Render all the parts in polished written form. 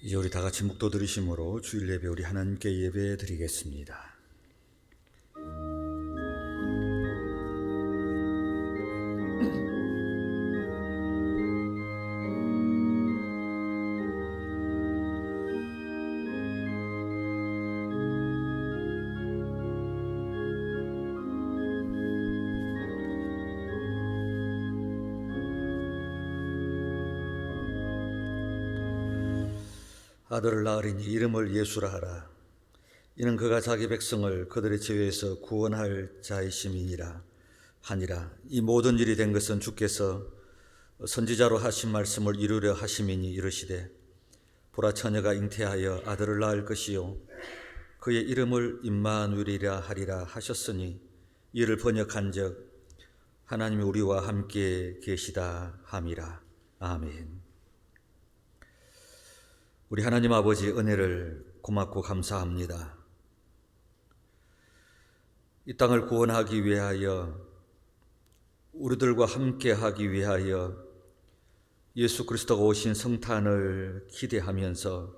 이제 우리 다 같이 묵도 들으심으로 주일 예배 우리 하나님께 예배 드리겠습니다. 아들을 낳으리니 이름을 예수라 하라. 이는 그가 자기 백성을 그들의 죄에서 구원할 자이심이니라 하니라. 이 모든 일이 된 것은 주께서 선지자로 하신 말씀을 이루려 하심이니 이르시되 보라 처녀가 잉태하여 아들을 낳을 것이요 그의 이름을 임마누엘이라 하리라 하셨으니 이를 번역한즉 하나님이 우리와 함께 계시다 함이라. 아멘. 우리 하나님 아버지 은혜를 고맙고 감사합니다. 이 땅을 구원하기 위하여 우리들과 함께 하기 위하여 예수 그리스도가 오신 성탄을 기대하면서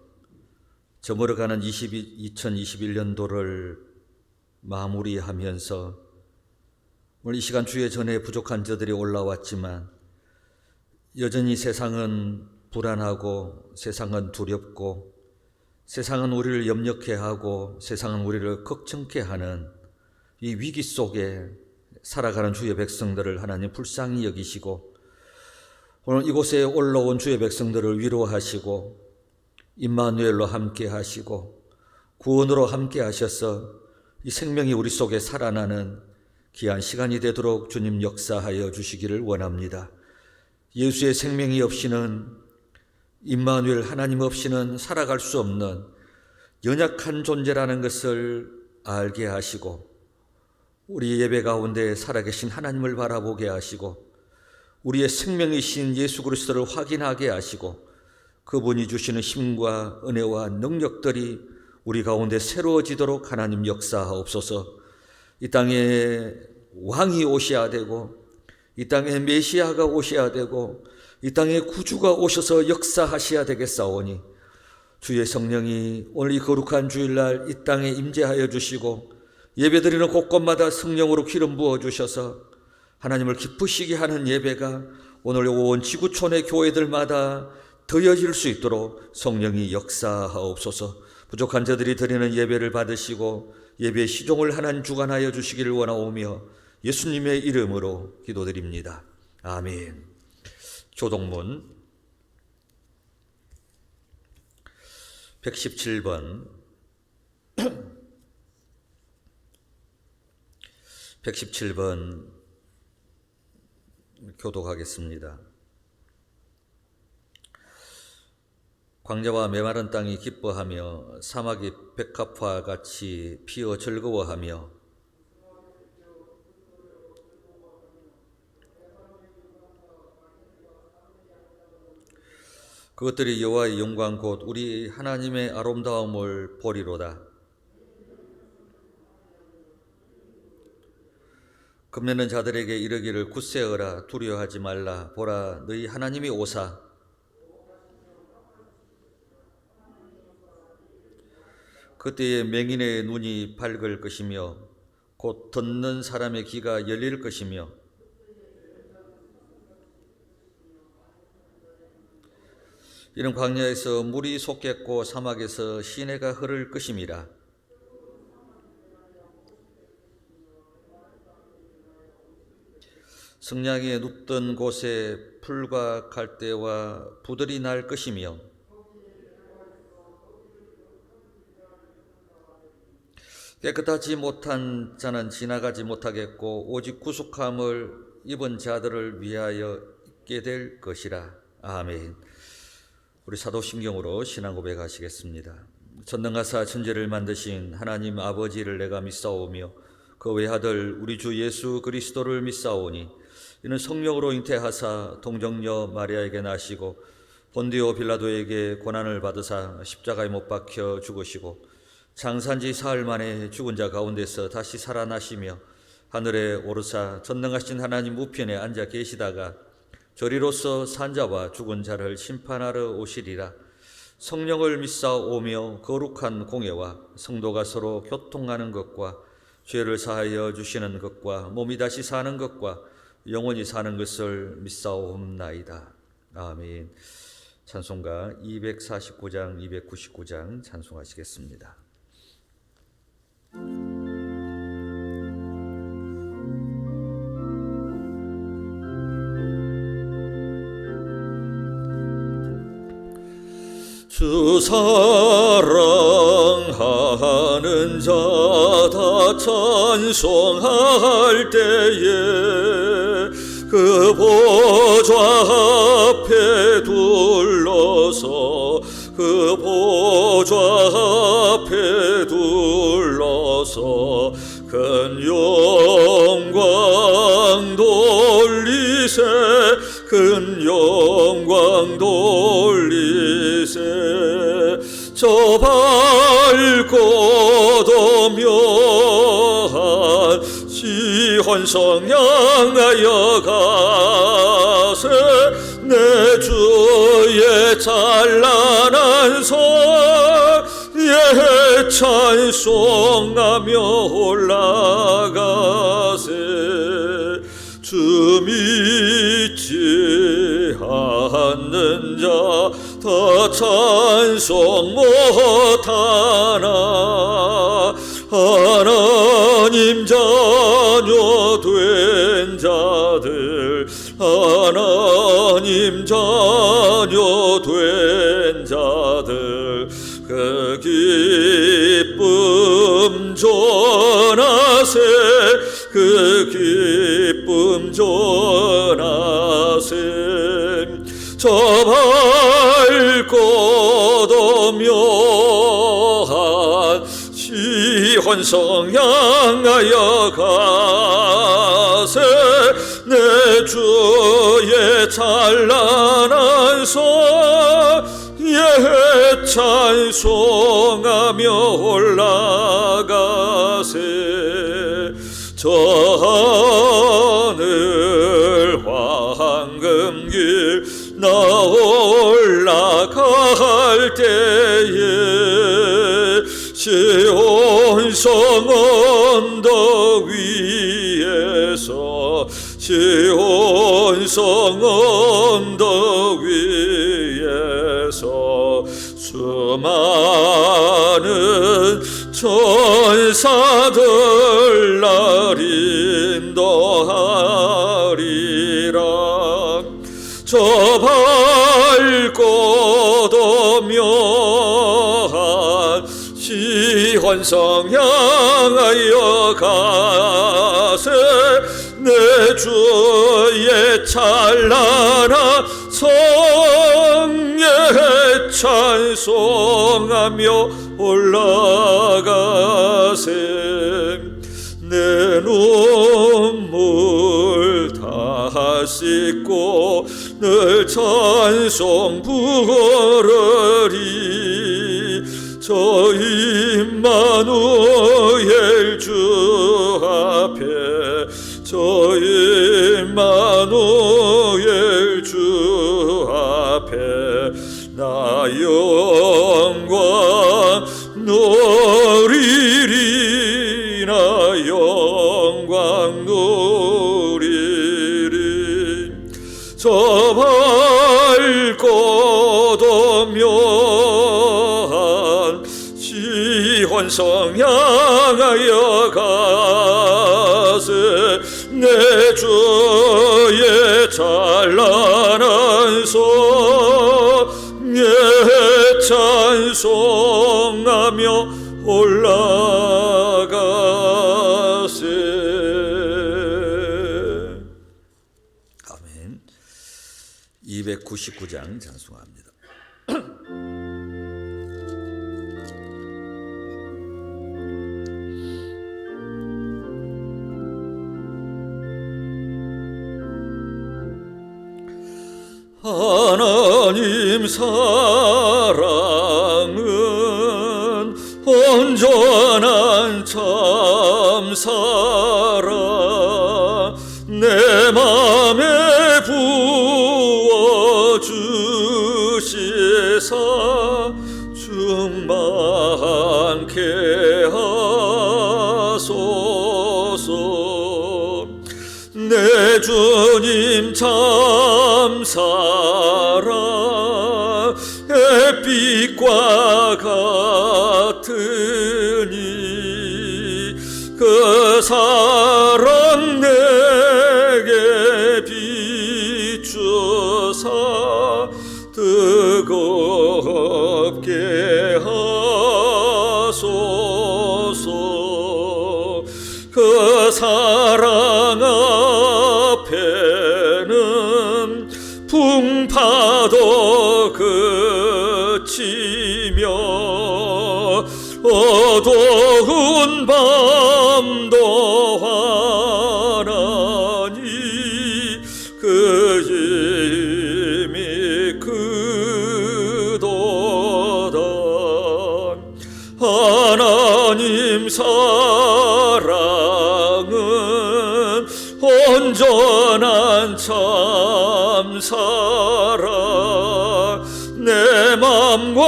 저물어가는 2021년도를 마무리하면서 오늘 이 시간 주의 전에 부족한 저들이 올라왔지만 여전히 세상은 불안하고 세상은 두렵고 세상은 우리를 염려케 하고 세상은 우리를 걱정케 하는 이 위기 속에 살아가는 주의 백성들을 하나님 불쌍히 여기시고 오늘 이곳에 올라온 주의 백성들을 위로하시고 임마누엘로 함께 하시고 구원으로 함께 하셔서 이 생명이 우리 속에 살아나는 귀한 시간이 되도록 주님 역사하여 주시기를 원합니다. 예수의 생명이 없이는 임마누엘 하나님 없이는 살아갈 수 없는 연약한 존재라는 것을 알게 하시고 우리 예배 가운데 살아계신 하나님을 바라보게 하시고 우리의 생명이신 예수 그리스도를 확인하게 하시고 그분이 주시는 힘과 은혜와 능력들이 우리 가운데 새로워지도록 하나님 역사하옵소서. 이 땅에 왕이 오셔야 되고 이 땅에 메시아가 오셔야 되고 이 땅에 구주가 오셔서 역사하셔야 되겠사오니 주의 성령이 오늘 이 거룩한 주일날 이 땅에 임재하여 주시고 예배드리는 곳곳마다 성령으로 기름 부어 주셔서 하나님을 기쁘시게 하는 예배가 오늘 온 지구촌의 교회들마다 더해질 수 있도록 성령이 역사하옵소서. 부족한 자들이 드리는 예배를 받으시고 예배의 시종을 하나님 주관하여 주시기를 원하오며 예수님의 이름으로 기도드립니다. 아멘. 조동문 117번 117번 교독하겠습니다. 광야와 메마른 땅이 기뻐하며 사막이 백합화 같이 피어 즐거워하며 그것들이 여호와의 영광 곧 우리 하나님의 아름다움을 보리로다. 겁내는 자들에게 이르기를 굳세어라 두려워하지 말라. 보라 너희 하나님이 오사 그때에 맹인의 눈이 밝을 것이며 곧 듣는 사람의 귀가 열릴 것이며 이는 광야에서 물이 솟겠고 사막에서 시내가 흐를 것임이라. 성냥에 눕던 곳에 풀과 갈대와 부들이 날 것이며 깨끗하지 못한 자는 지나가지 못하겠고 오직 구속함을 입은 자들을 위하여 있게 될 것이라. 아멘. 우리 사도신경으로 신앙 고백하시겠습니다. 전능하사 천지를 만드신 하나님 아버지를 내가 믿사오며 그 외아들 우리 주 예수 그리스도를 믿사오니 이는 성령으로 잉태하사 동정녀 마리아에게 나시고 본디오 빌라도에게 고난을 받으사 십자가에 못 박혀 죽으시고 장산지 사흘 만에 죽은 자 가운데서 다시 살아나시며 하늘에 오르사 전능하신 하나님 우편에 앉아 계시다가 저리로서 산자와 죽은 자를 심판하러 오시리라. 성령을 믿사오며 거룩한 공예와 성도가 서로 교통하는 것과 죄를 사하여 주시는 것과 몸이 다시 사는 것과 영원히 사는 것을 믿사옵나이다. 아멘. 찬송가 249장, 299장 찬송하시겠습니다. 주 사랑하는 자 다 찬송할 때에 그 보좌 앞에 둘러서 그 보좌 앞에 둘러서 큰 영광 돌리세 큰 영광 돌리세 저 밝고도 묘한 시온성 향하여 가세 내 주의 찬란한 성에 찬송하며 올라가세 주 믿지 않는 자 다 찬송 못하나 하나님 자녀 된 자들 하나님 자녀 된 자들 그 기쁨 전하세 그 기쁨 전하세 저 밝고도 묘한 시온성 향하여 가세 내 주의 찬란한 성에 찬송하며 올라가세 저 하늘 황금길 나 올라갈 때에 시온성 언덕 위에서 시온성 언덕 위에서 수많은 천사들 날 인도하리라 저 밝고도 묘한 시온성 향하여 가세 내 주의 찬란한 성에 찬송하며 올라가세 내 눈물 다 씻고 늘 찬송 부르리 저 임마누엘 주 앞에 저 임마누엘 주 앞에 나 영광 누리리 나 영광 누리리 저 밝고도 묘한 시온성 향하여 가세 내 주의 찬란한 성에 찬송하며 올라가세. 아멘. 299장 찬송합니다. 하나님 사랑은 온전한 참사랑 내 맘에 부어주시 세사 충만케 하소서. 내 주님 참 사랑 햇빛과 같으니 그 사랑 내게 비추사 뜨겁게 하소서. 그 사랑 앞에는 풍파도 그치며 어두운 밤도 환하니 그 힘이 크도다. 하나님 사랑은 온전한 참 사랑 내 맘과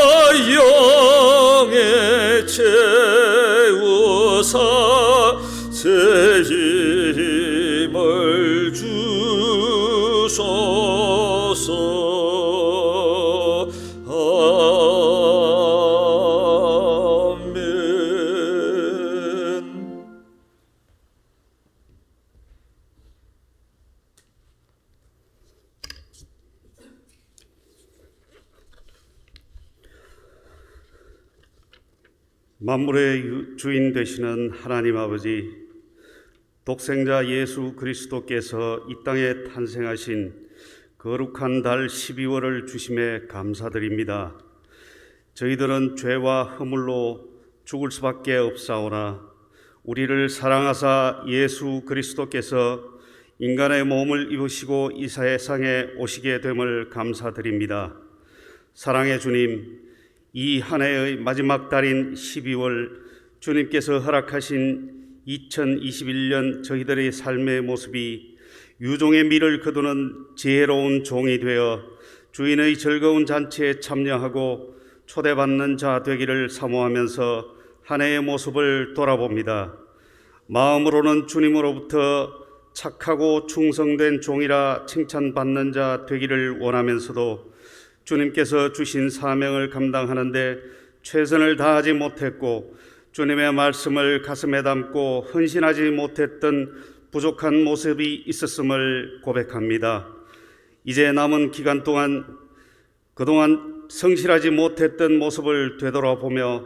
영에 채우사 새 힘을 주소서. 아멘. 만물의 주인 되시는 하나님 아버지, 독생자 예수 그리스도께서 이 땅에 탄생하신 거룩한 달 12월을 주심에 감사드립니다. 저희들은 죄와 허물로 죽을 수밖에 없사오나 우리를 사랑하사 예수 그리스도께서 인간의 몸을 입으시고 이 세상에 오시게 됨을 감사드립니다. 사랑의 주님, 이 한 해의 마지막 달인 12월 주님께서 허락하신 2021년 저희들의 삶의 모습이 유종의 미를 거두는 지혜로운 종이 되어 주인의 즐거운 잔치에 참여하고 초대받는 자 되기를 사모하면서 한 해의 모습을 돌아봅니다. 마음으로는 주님으로부터 착하고 충성된 종이라 칭찬받는 자 되기를 원하면서도 주님께서 주신 사명을 감당하는데 최선을 다하지 못했고 주님의 말씀을 가슴에 담고 헌신하지 못했던 부족한 모습이 있었음을 고백합니다. 이제 남은 기간 동안 그동안 성실하지 못했던 모습을 되돌아보며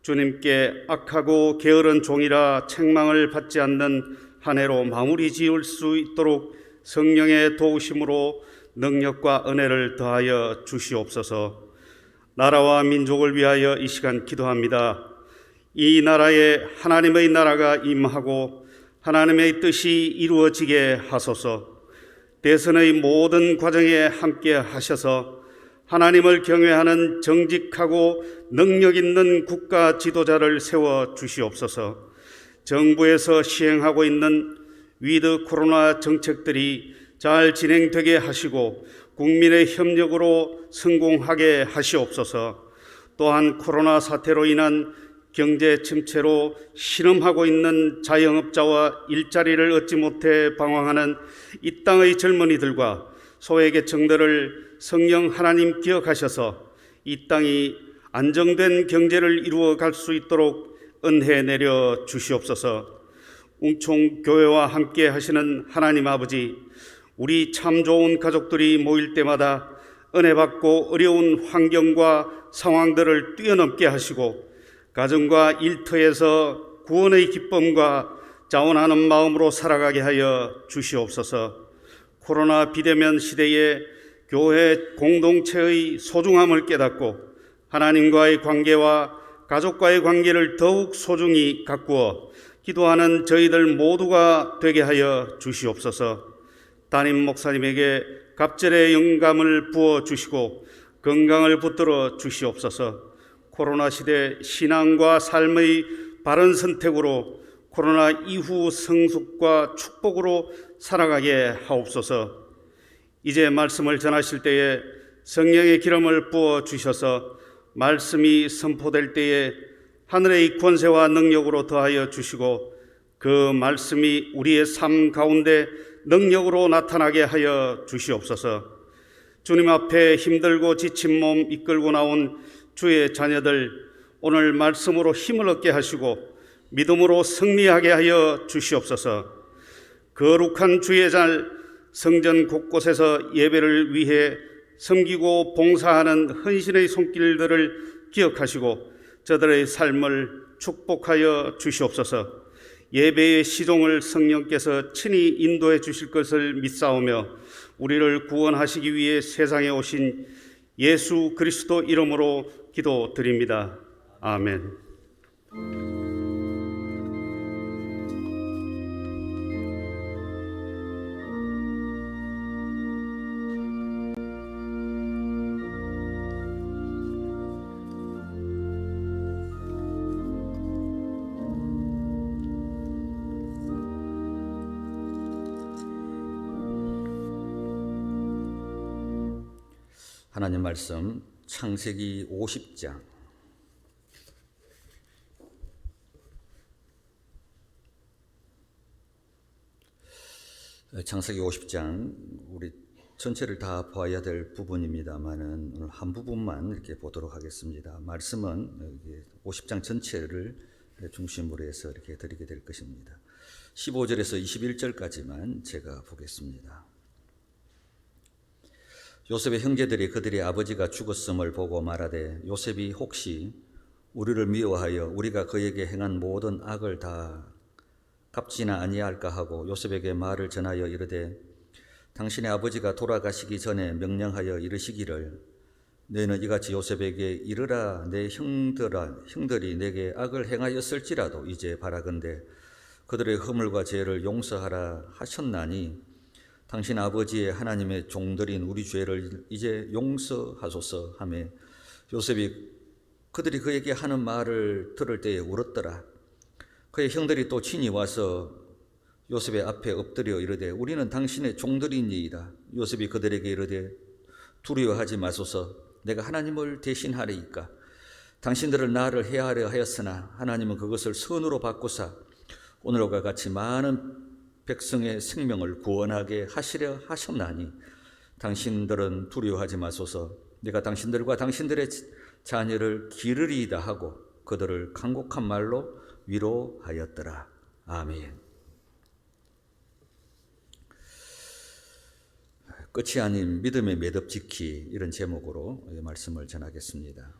주님께 악하고 게으른 종이라 책망을 받지 않는 한 해로 마무리 지을 수 있도록 성령의 도우심으로 능력과 은혜를 더하여 주시옵소서. 나라와 민족을 위하여 이 시간 기도합니다. 이 나라에 하나님의 나라가 임하고 하나님의 뜻이 이루어지게 하소서. 대선의 모든 과정에 함께 하셔서 하나님을 경외하는 정직하고 능력 있는 국가 지도자를 세워 주시옵소서. 정부에서 시행하고 있는 위드 코로나 정책들이 잘 진행되게 하시고 국민의 협력으로 성공하게 하시옵소서. 또한 코로나 사태로 인한 경제 침체로 신음하고 있는 자영업자와 일자리를 얻지 못해 방황하는 이 땅의 젊은이들과 소외계층들을 성령 하나님 기억하셔서 이 땅이 안정된 경제를 이루어 갈 수 있도록 은혜 내려 주시옵소서. 웅총교회와 함께 하시는 하나님 아버지, 우리 참 좋은 가족들이 모일 때마다 은혜 받고 어려운 환경과 상황들을 뛰어넘게 하시고 가정과 일터에서 구원의 기쁨과 자원하는 마음으로 살아가게 하여 주시옵소서. 코로나 비대면 시대에 교회 공동체의 소중함을 깨닫고 하나님과의 관계와 가족과의 관계를 더욱 소중히 가꾸어 기도하는 저희들 모두가 되게 하여 주시옵소서. 담임 목사님에게 갑절의 영감을 부어주시고 건강을 붙들어 주시옵소서. 코로나 시대 신앙과 삶의 바른 선택으로 코로나 이후 성숙과 축복으로 살아가게 하옵소서. 이제 말씀을 전하실 때에 성령의 기름을 부어 주셔서 말씀이 선포될 때에 하늘의 권세와 능력으로 더하여 주시고 그 말씀이 우리의 삶 가운데 능력으로 나타나게 하여 주시옵소서. 주님 앞에 힘들고 지친 몸 이끌고 나온 주의 자녀들, 오늘 말씀으로 힘을 얻게 하시고 믿음으로 승리하게 하여 주시옵소서. 거룩한 주의 날 성전 곳곳에서 예배를 위해 섬기고 봉사하는 헌신의 손길들을 기억하시고 저들의 삶을 축복하여 주시옵소서. 예배의 시종을 성령께서 친히 인도해 주실 것을 믿사오며 우리를 구원하시기 위해 세상에 오신 예수 그리스도 이름으로 기도드립니다. 아멘. 하나님 말씀 창세기 50장 창세기 50장 우리 전체를 다 봐야 될 부분입니다만은 오늘 한 부분만 이렇게 보도록 하겠습니다. 말씀은 50장 전체를 중심으로 해서 이렇게 드리게 될 것입니다. 15절에서 21절까지만 제가 보겠습니다. 요셉의 형제들이 그들의 아버지가 죽었음을 보고 말하되 요셉이 혹시 우리를 미워하여 우리가 그에게 행한 모든 악을 다 갚지나 아니할까 하고 요셉에게 말을 전하여 이르되 당신의 아버지가 돌아가시기 전에 명령하여 이르시기를 너희는 이같이 요셉에게 이르라 내 형들이 내게 악을 행하였을지라도 이제 바라건대 그들의 허물과 죄를 용서하라 하셨나니 당신 아버지의 하나님의 종들인 우리 죄를 이제 용서하소서 하며 요셉이 그들이 그에게 하는 말을 들을 때에 울었더라. 그의 형들이 또 친히 와서 요셉의 앞에 엎드려 이르되 우리는 당신의 종들이니이다. 요셉이 그들에게 이르되 두려워하지 마소서. 내가 하나님을 대신하리이까. 당신들을 나를 해하려 하였으나 하나님은 그것을 선으로 바꾸사 오늘과 같이 많은 백성의 생명을 구원하게 하시려 하셨나니 당신들은 두려워하지 마소서. 내가 당신들과 당신들의 자녀를 기르리이다 하고 그들을 간곡한 말로 위로하였더라. 아멘. 끝이 아닌 믿음의 매듭 지키 이런 제목으로 말씀을 전하겠습니다.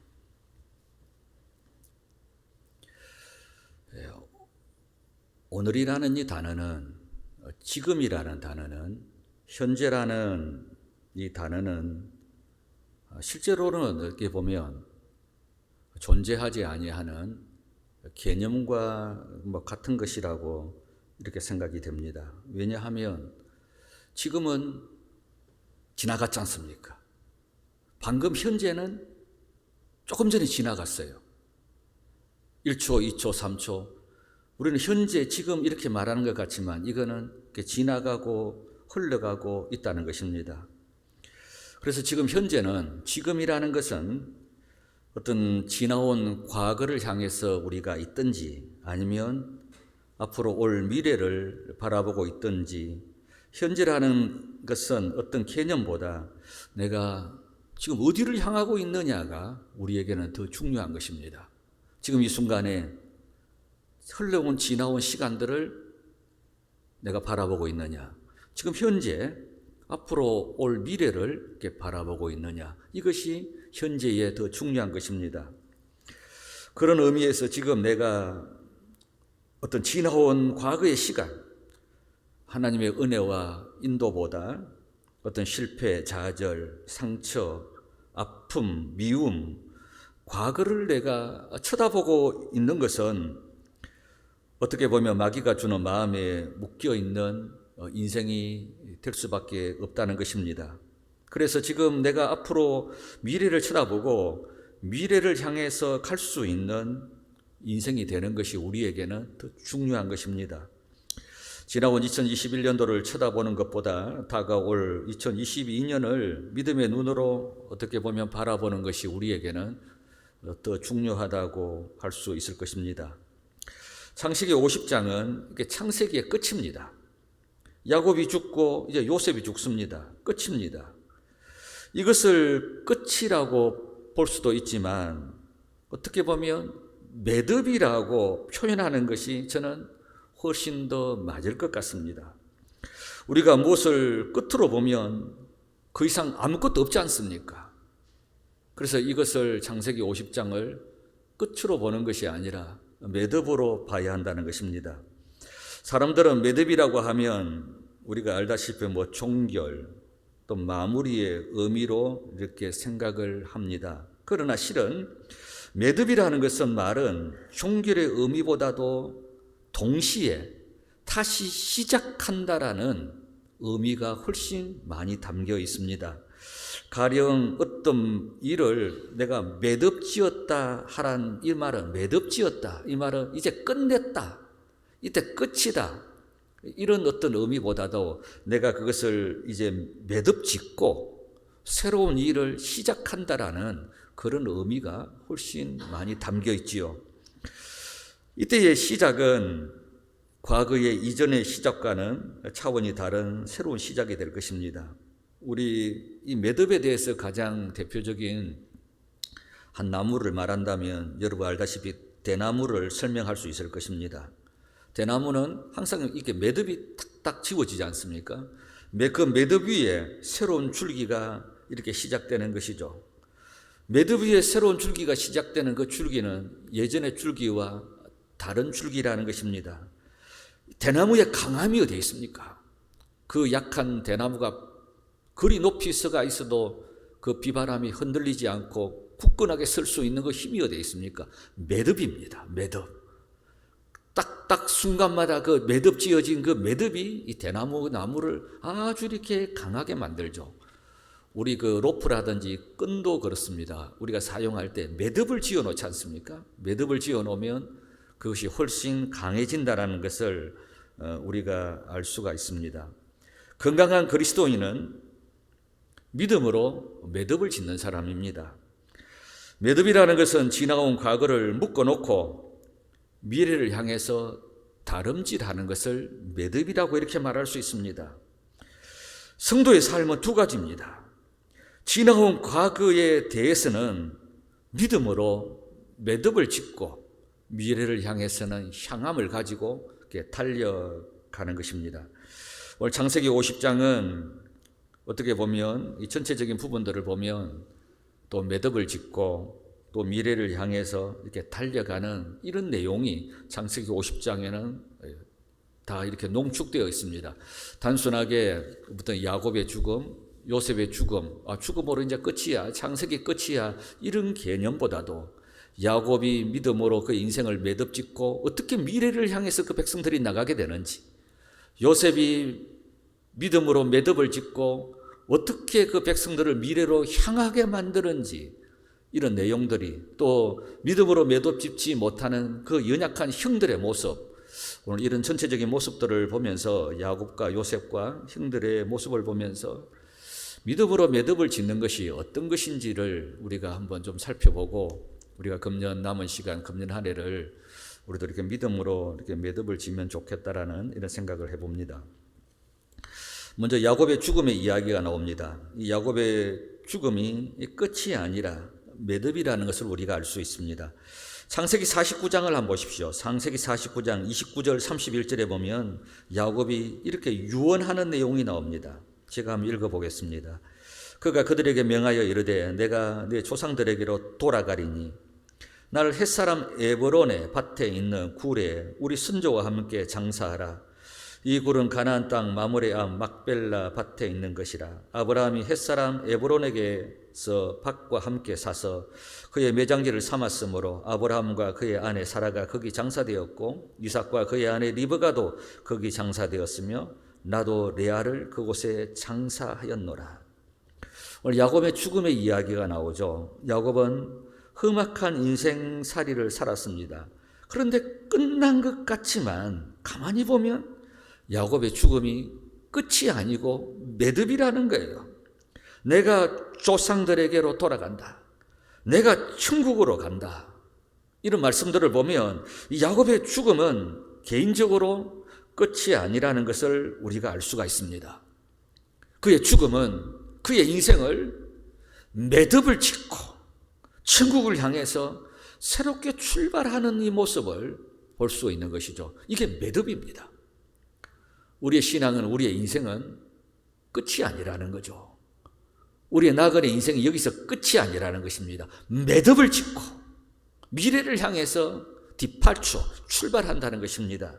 오늘이라는 이 단어는 지금이라는 단어는 현재라는 이 단어는 실제로는 이렇게 보면 존재하지 아니하는 개념과 같은 것이라고 이렇게 생각이 됩니다. 왜냐하면 지금은 지나갔지 않습니까? 방금 현재는 조금 전에 지나갔어요. 1초, 2초, 3초. 우리는 현재, 지금 이렇게 말하는 것 같지만 이거는 지나가고 흘러가고 있다는 것입니다. 그래서 지금 현재는, 지금이라는 것은 어떤 지나온 과거를 향해서 우리가 있든지 아니면 앞으로 올 미래를 바라보고 있든지, 현재라는 것은 어떤 개념보다 내가 지금 어디를 향하고 있느냐가 우리에게는 더 중요한 것입니다. 지금 이 순간에 흘러온 지나온 시간들을 내가 바라보고 있느냐, 지금 현재 앞으로 올 미래를 이렇게 바라보고 있느냐, 이것이 현재에 더 중요한 것입니다. 그런 의미에서 지금 내가 어떤 지나온 과거의 시간, 하나님의 은혜와 인도보다 어떤 실패, 좌절, 상처, 아픔, 미움, 과거를 내가 쳐다보고 있는 것은 어떻게 보면 마귀가 주는 마음에 묶여있는 인생이 될 수밖에 없다는 것입니다. 그래서 지금 내가 앞으로 미래를 쳐다보고 미래를 향해서 갈 수 있는 인생이 되는 것이 우리에게는 더 중요한 것입니다. 지나온 2021년도를 쳐다보는 것보다 다가올 2022년을 믿음의 눈으로 어떻게 보면 바라보는 것이 우리에게는 더 중요하다고 할 수 있을 것입니다. 창세기 50장은 이게 창세기의 끝입니다. 야곱이 죽고 이제 요셉이 죽습니다. 끝입니다. 이것을 끝이라고 볼 수도 있지만 어떻게 보면 매듭이라고 표현하는 것이 저는 훨씬 더 맞을 것 같습니다. 우리가 무엇을 끝으로 보면 그 이상 아무것도 없지 않습니까? 그래서 이것을 창세기 50장을 끝으로 보는 것이 아니라 매듭으로 봐야 한다는 것입니다. 사람들은 매듭이라고 하면 우리가 알다시피 종결 또 마무리의 의미로 이렇게 생각을 합니다. 그러나 실은 매듭이라는 것은 말은 종결의 의미보다도 동시에 다시 시작한다라는 의미가 훨씬 많이 담겨 있습니다. 가령 어떤 일을 내가 매듭지었다 하란 이 말은 매듭지었다 이 말은 이제 끝냈다 이때 끝이다 이런 어떤 의미보다도 내가 그것을 이제 매듭짓고 새로운 일을 시작한다라는 그런 의미가 훨씬 많이 담겨 있지요. 이때의 시작은 과거의 이전의 시작과는 차원이 다른 새로운 시작이 될 것입니다. 우리 이 매듭에 대해서 가장 대표적인 한 나무를 말한다면 여러분 알다시피 대나무를 설명할 수 있을 것입니다. 대나무는 항상 이렇게 매듭이 탁탁 지워지지 않습니까? 그 매듭 위에 새로운 줄기가 이렇게 시작되는 것이죠. 매듭 위에 새로운 줄기가 시작되는 그 줄기는 예전의 줄기와 다른 줄기라는 것입니다. 대나무의 강함이 어디에 있습니까? 그 약한 대나무가 그리 높이 서가 있어도 그 비바람이 흔들리지 않고 굳건하게 설 수 있는 그 힘이 어디에 있습니까? 매듭입니다. 매듭. 딱딱 순간마다 그 매듭 지어진 그 매듭이 이 나무를 아주 이렇게 강하게 만들죠. 우리 그 로프라든지 끈도 그렇습니다. 우리가 사용할 때 매듭을 지어 놓지 않습니까? 매듭을 지어 놓으면 그것이 훨씬 강해진다는 것을 우리가 알 수가 있습니다. 건강한 그리스도인은 믿음으로 매듭을 짓는 사람입니다. 매듭이라는 것은 지나온 과거를 묶어놓고 미래를 향해서 다름질하는 것을 매듭이라고 이렇게 말할 수 있습니다. 성도의 삶은 두 가지입니다. 지나온 과거에 대해서는 믿음으로 매듭을 짓고 미래를 향해서는 향함을 가지고 이렇게 달려가는 것입니다. 오늘 창세기 50장은 어떻게 보면 이 전체적인 부분들을 보면 또 매듭을 짓고 또 미래를 향해서 이렇게 달려가는 이런 내용이 창세기 50장에는 다 이렇게 농축되어 있습니다. 단순하게 어떤 야곱의 죽음, 요셉의 죽음, 죽음으로 이제 끝이야, 창세기 끝이야 이런 개념보다도 야곱이 믿음으로 그 인생을 매듭짓고 어떻게 미래를 향해서 그 백성들이 나가게 되는지, 요셉이 믿음으로 매듭을 짓고 어떻게 그 백성들을 미래로 향하게 만드는지 이런 내용들이, 또 믿음으로 매듭 짓지 못하는 그 연약한 형들의 모습, 오늘 이런 전체적인 모습들을 보면서 야곱과 요셉과 형들의 모습을 보면서 믿음으로 매듭을 짓는 것이 어떤 것인지를 우리가 한번 좀 살펴보고 우리가 금년 남은 시간, 금년 한 해를 우리도 이렇게 믿음으로 이렇게 매듭을 지면 좋겠다라는 이런 생각을 해봅니다. 먼저 야곱의 죽음의 이야기가 나옵니다. 이 야곱의 죽음이 끝이 아니라 매듭이라는 것을 우리가 알 수 있습니다. 창세기 49장을 한번 보십시오. 창세기 49장 29절 31절에 보면 야곱이 이렇게 유언하는 내용이 나옵니다. 제가 한번 읽어보겠습니다. 그가 그들에게 명하여 이르되 내가 내 조상들에게로 돌아가리니 나를 햇사람 에브론의 밭에 있는 굴에 우리 선조와 함께 장사하라. 이 굴은 가나안 땅 마므레 앞 막벨라 밭에 있는 것이라. 아브라함이 햇사람 에브론에게서 밭과 함께 사서 그의 매장지를 삼았으므로 아브라함과 그의 아내 사라가 거기 장사되었고 이삭과 그의 아내 리브가도 거기 장사되었으며 나도 레아를 그곳에 장사하였노라. 오늘 야곱의 죽음의 이야기가 나오죠. 야곱은 험악한 인생살이를 살았습니다. 그런데 끝난 것 같지만 가만히 보면 야곱의 죽음이 끝이 아니고 매듭이라는 거예요. 내가 조상들에게로 돌아간다. 내가 천국으로 간다. 이런 말씀들을 보면 이 야곱의 죽음은 개인적으로 끝이 아니라는 것을 우리가 알 수가 있습니다. 그의 죽음은 그의 인생을 매듭을 짓고 천국을 향해서 새롭게 출발하는 이 모습을 볼 수 있는 것이죠. 이게 매듭입니다. 우리의 신앙은, 우리의 인생은 끝이 아니라는 거죠. 우리의 나그네 인생이 여기서 끝이 아니라는 것입니다. 매듭을 짓고 미래를 향해서 디팔처, 출발한다는 것입니다.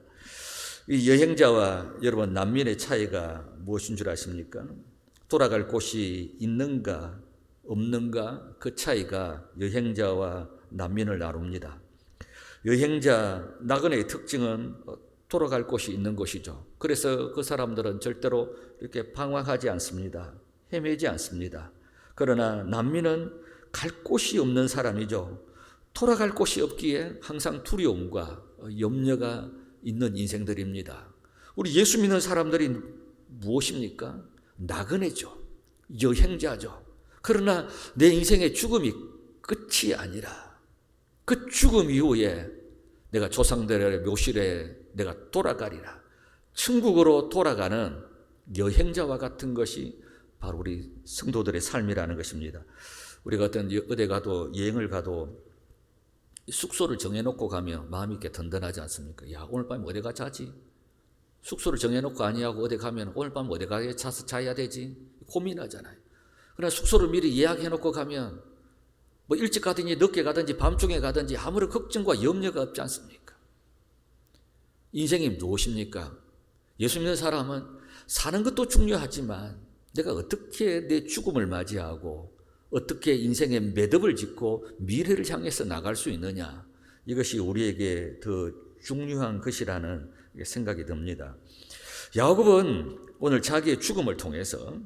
이 여행자와 여러분 난민의 차이가 무엇인 줄 아십니까? 돌아갈 곳이 있는가 없는가, 그 차이가 여행자와 난민을 나눕니다. 여행자, 나그네의 특징은 돌아갈 곳이 있는 것이죠. 그래서 그 사람들은 절대로 이렇게 방황하지 않습니다. 헤매지 않습니다. 그러나 난민은 갈 곳이 없는 사람이죠. 돌아갈 곳이 없기에 항상 두려움과 염려가 있는 인생들입니다. 우리 예수 믿는 사람들이 무엇입니까? 나그네죠. 여행자죠. 그러나 내 인생의 죽음이 끝이 아니라 그 죽음 이후에 내가 조상들의 묘실에 내가 돌아가리라. 천국으로 돌아가는 여행자와 같은 것이 바로 우리 성도들의 삶이라는 것입니다. 우리가 어디 가도 여행을 가도 숙소를 정해놓고 가면 마음이 이렇게 든든하지 않습니까? 야, 오늘 밤에 어디 가 자지? 숙소를 정해놓고 아니하고 어디 가면 오늘 밤 어디 가서 자야 되지? 고민하잖아요. 그러나 숙소를 미리 예약해놓고 가면 뭐 일찍 가든지 늦게 가든지 밤중에 가든지 아무런 걱정과 염려가 없지 않습니까? 인생이 무엇입니까? 예수 믿는 사람은 사는 것도 중요하지만 내가 어떻게 내 죽음을 맞이하고 어떻게 인생의 매듭을 짓고 미래를 향해서 나갈 수 있느냐, 이것이 우리에게 더 중요한 것이라는 생각이 듭니다. 야곱은 오늘 자기의 죽음을 통해서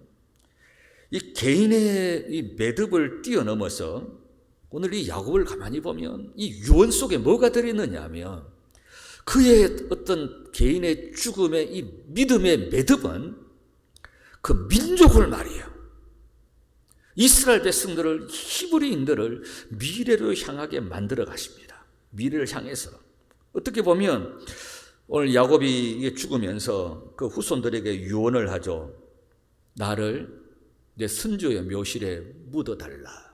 이 개인의 이 매듭을 뛰어넘어서 오늘 이 야곱을 가만히 보면 이 유언 속에 뭐가 들어있느냐 하면 그의 어떤 개인의 죽음의 이 믿음의 매듭은 그 민족을 말이에요. 이스라엘 백성들을, 히브리인들을 미래로 향하게 만들어 가십니다. 미래를 향해서. 어떻게 보면 오늘 야곱이 죽으면서 그 후손들에게 유언을 하죠. 나를 내 선조의 묘실에 묻어달라.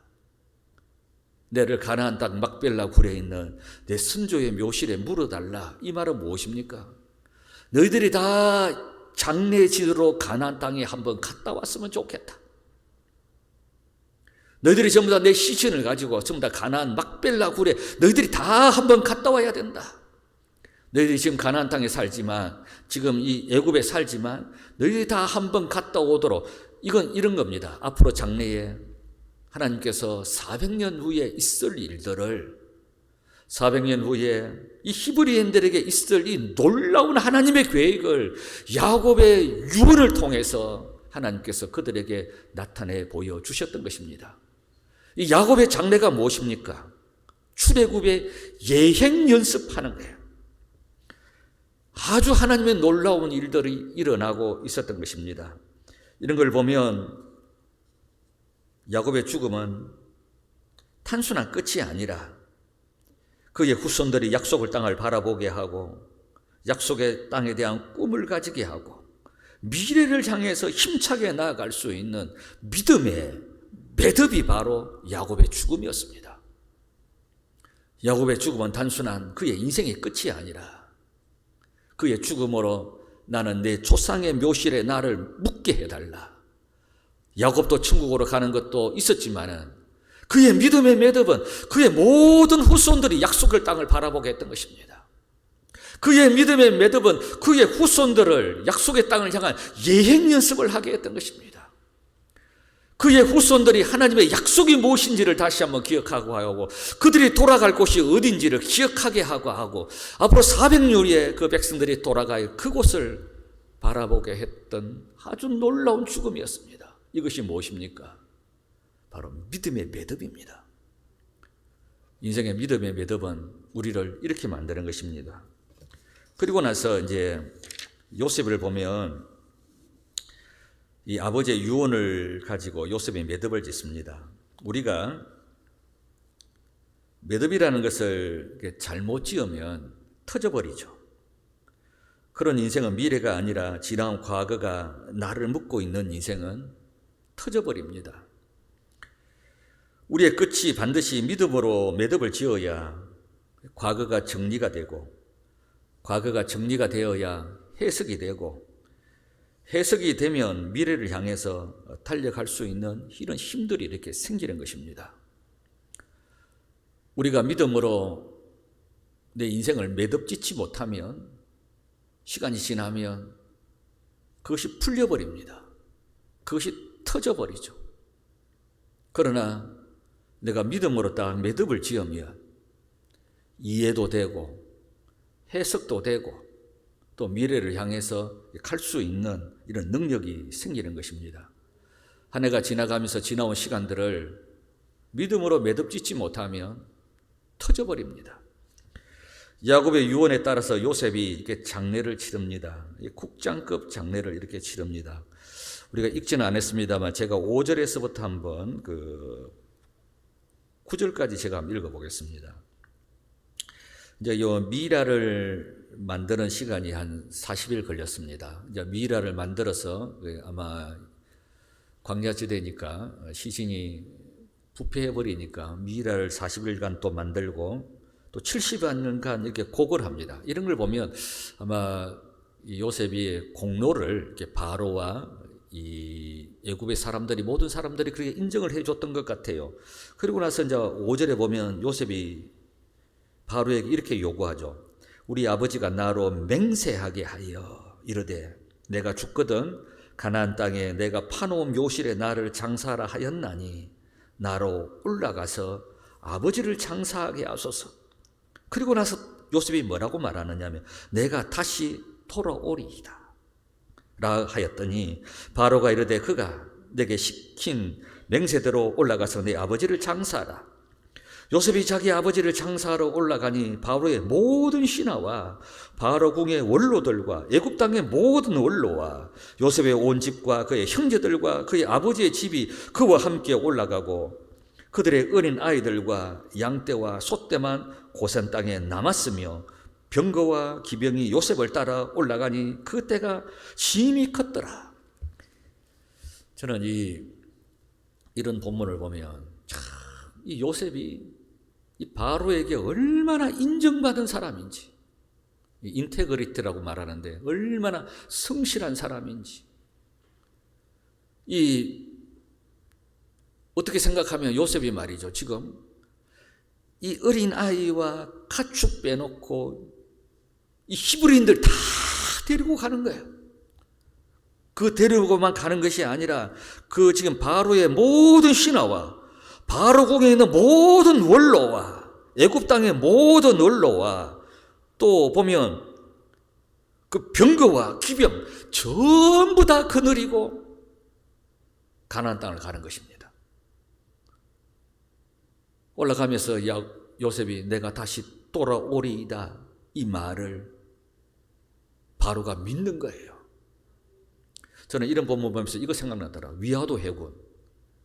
내를 가나안 땅 막벨라 굴에 있는 내 선조의 묘실에 묻어달라. 이 말은 무엇입니까? 너희들이 다 장례지로 가나안 땅에 한번 갔다 왔으면 좋겠다. 너희들이 전부 다 내 시신을 가지고 전부 다 가나안 막벨라 굴에 너희들이 다 한번 갔다 와야 된다. 너희들이 지금 가나안 땅에 살지만, 지금 이 애굽에 살지만 너희들이 다 한번 갔다 오도록, 이건 이런 겁니다. 앞으로 장래에 하나님께서 400년 후에 있을 일들을, 400년 후에 이 히브리인들에게 있을 이 놀라운 하나님의 계획을 야곱의 유언을 통해서 하나님께서 그들에게 나타내 보여주셨던 것입니다. 이 야곱의 장래가 무엇입니까? 출애굽의 예행 연습하는 거예요. 아주 하나님의 놀라운 일들이 일어나고 있었던 것입니다. 이런 걸 보면 야곱의 죽음은 단순한 끝이 아니라 그의 후손들이 약속의 땅을 바라보게 하고 약속의 땅에 대한 꿈을 가지게 하고 미래를 향해서 힘차게 나아갈 수 있는 믿음의 매듭이 바로 야곱의 죽음이었습니다. 야곱의 죽음은 단순한 그의 인생의 끝이 아니라 그의 죽음으로 나는 내 조상의 묘실에 나를 묻게 해달라. 야곱도 천국으로 가는 것도 있었지만은 그의 믿음의 매듭은 그의 모든 후손들이 약속의 땅을 바라보게 했던 것입니다. 그의 믿음의 매듭은 그의 후손들을 약속의 땅을 향한 예행 연습을 하게 했던 것입니다. 그의 후손들이 하나님의 약속이 무엇인지를 다시 한번 기억하고 하고 그들이 돌아갈 곳이 어딘지를 기억하게 하고 앞으로 400년의 그 백성들이 돌아가야 그곳을 바라보게 했던 아주 놀라운 죽음이었습니다. 이것이 무엇입니까? 바로 믿음의 매듭입니다. 인생의 믿음의 매듭은 우리를 이렇게 만드는 것입니다. 그리고 나서 이제 요셉을 보면 이 아버지의 유언을 가지고 요셉이 매듭을 짓습니다. 우리가 매듭이라는 것을 잘못 지으면 터져버리죠. 그런 인생은 미래가 아니라 지나온 과거가 나를 묶고 있는 인생은 터져버립니다. 우리의 끝이 반드시 믿음으로 매듭을 지어야 과거가 정리가 되고, 과거가 정리가 되어야 해석이 되고, 해석이 되면 미래를 향해서 달려갈 수 있는 이런 힘들이 이렇게 생기는 것입니다. 우리가 믿음으로 내 인생을 매듭 짓지 못하면 시간이 지나면 그것이 풀려버립니다. 그것이 터져버리죠. 그러나 내가 믿음으로 딱 매듭을 지으면 이해도 되고 해석도 되고 또 미래를 향해서 갈 수 있는 이런 능력이 생기는 것입니다. 한 해가 지나가면서 지나온 시간들을 믿음으로 매듭 짓지 못하면 터져버립니다. 야곱의 유언에 따라서 요셉이 이렇게 장례를 치릅니다. 국장급 장례를 이렇게 치릅니다. 우리가 읽지는 않았습니다만 제가 5절에서부터 한번 9절까지 제가 한번 읽어보겠습니다. 이제 요 미라를 만드는 시간이 한 40일 걸렸습니다. 이제 미라를 만들어서 아마 광야지대니까 시신이 부패해버리니까 미라를 40일간 또 만들고 또 70년간 이렇게 곡을 합니다. 이런 걸 보면 아마 요셉이 공로를 이렇게 바로와 이 애굽의 사람들이 모든 사람들이 그렇게 인정을 해줬던 것 같아요. 그리고 나서 이제 5절에 보면 요셉이 바로에게 이렇게 요구하죠. 우리 아버지가 나로 맹세하게 하여 이르되 내가 죽거든 가나안 땅에 내가 파놓은 묘실에 나를 장사하라 하였나니 나로 올라가서 아버지를 장사하게 하소서. 그리고 나서 요셉이 뭐라고 말하느냐면 내가 다시 돌아오리이다 라 하였더니 바로가 이르되 그가 내게 시킨 맹세대로 올라가서 내 아버지를 장사하라. 요셉이 자기 아버지를 장사하러 올라가니 바로의 모든 신하와 바로 궁의 원로들과 애굽 땅의 모든 원로와 요셉의 온 집과 그의 형제들과 그의 아버지의 집이 그와 함께 올라가고 그들의 어린 아이들과 양떼와 소떼만 고센 땅에 남았으며 병거와 기병이 요셉을 따라 올라가니 그 때가 심히 컸더라. 저는 이런 본문을 보면 참 이 요셉이 이 바로에게 얼마나 인정받은 사람인지, 인테그리티라고 말하는데 얼마나 성실한 사람인지, 어떻게 생각하면 요셉이 말이죠. 지금 이 어린 아이와 가축 빼놓고 이 히브리인들 다 데리고 가는 거예요. 그 데리고만 가는 것이 아니라 그 지금 바로의 모든 신하와 바로 궁에 있는 모든 원로와 애굽 땅의 모든 원로와 또 보면 그 병거와 기병 전부 다 거느리고 가나안 땅을 가는 것입니다. 올라가면서 요셉이 내가 다시 돌아오리이다 이 말을 바로가 믿는 거예요. 저는 이런 본문 보면서 이거 생각나더라. 위화도 해군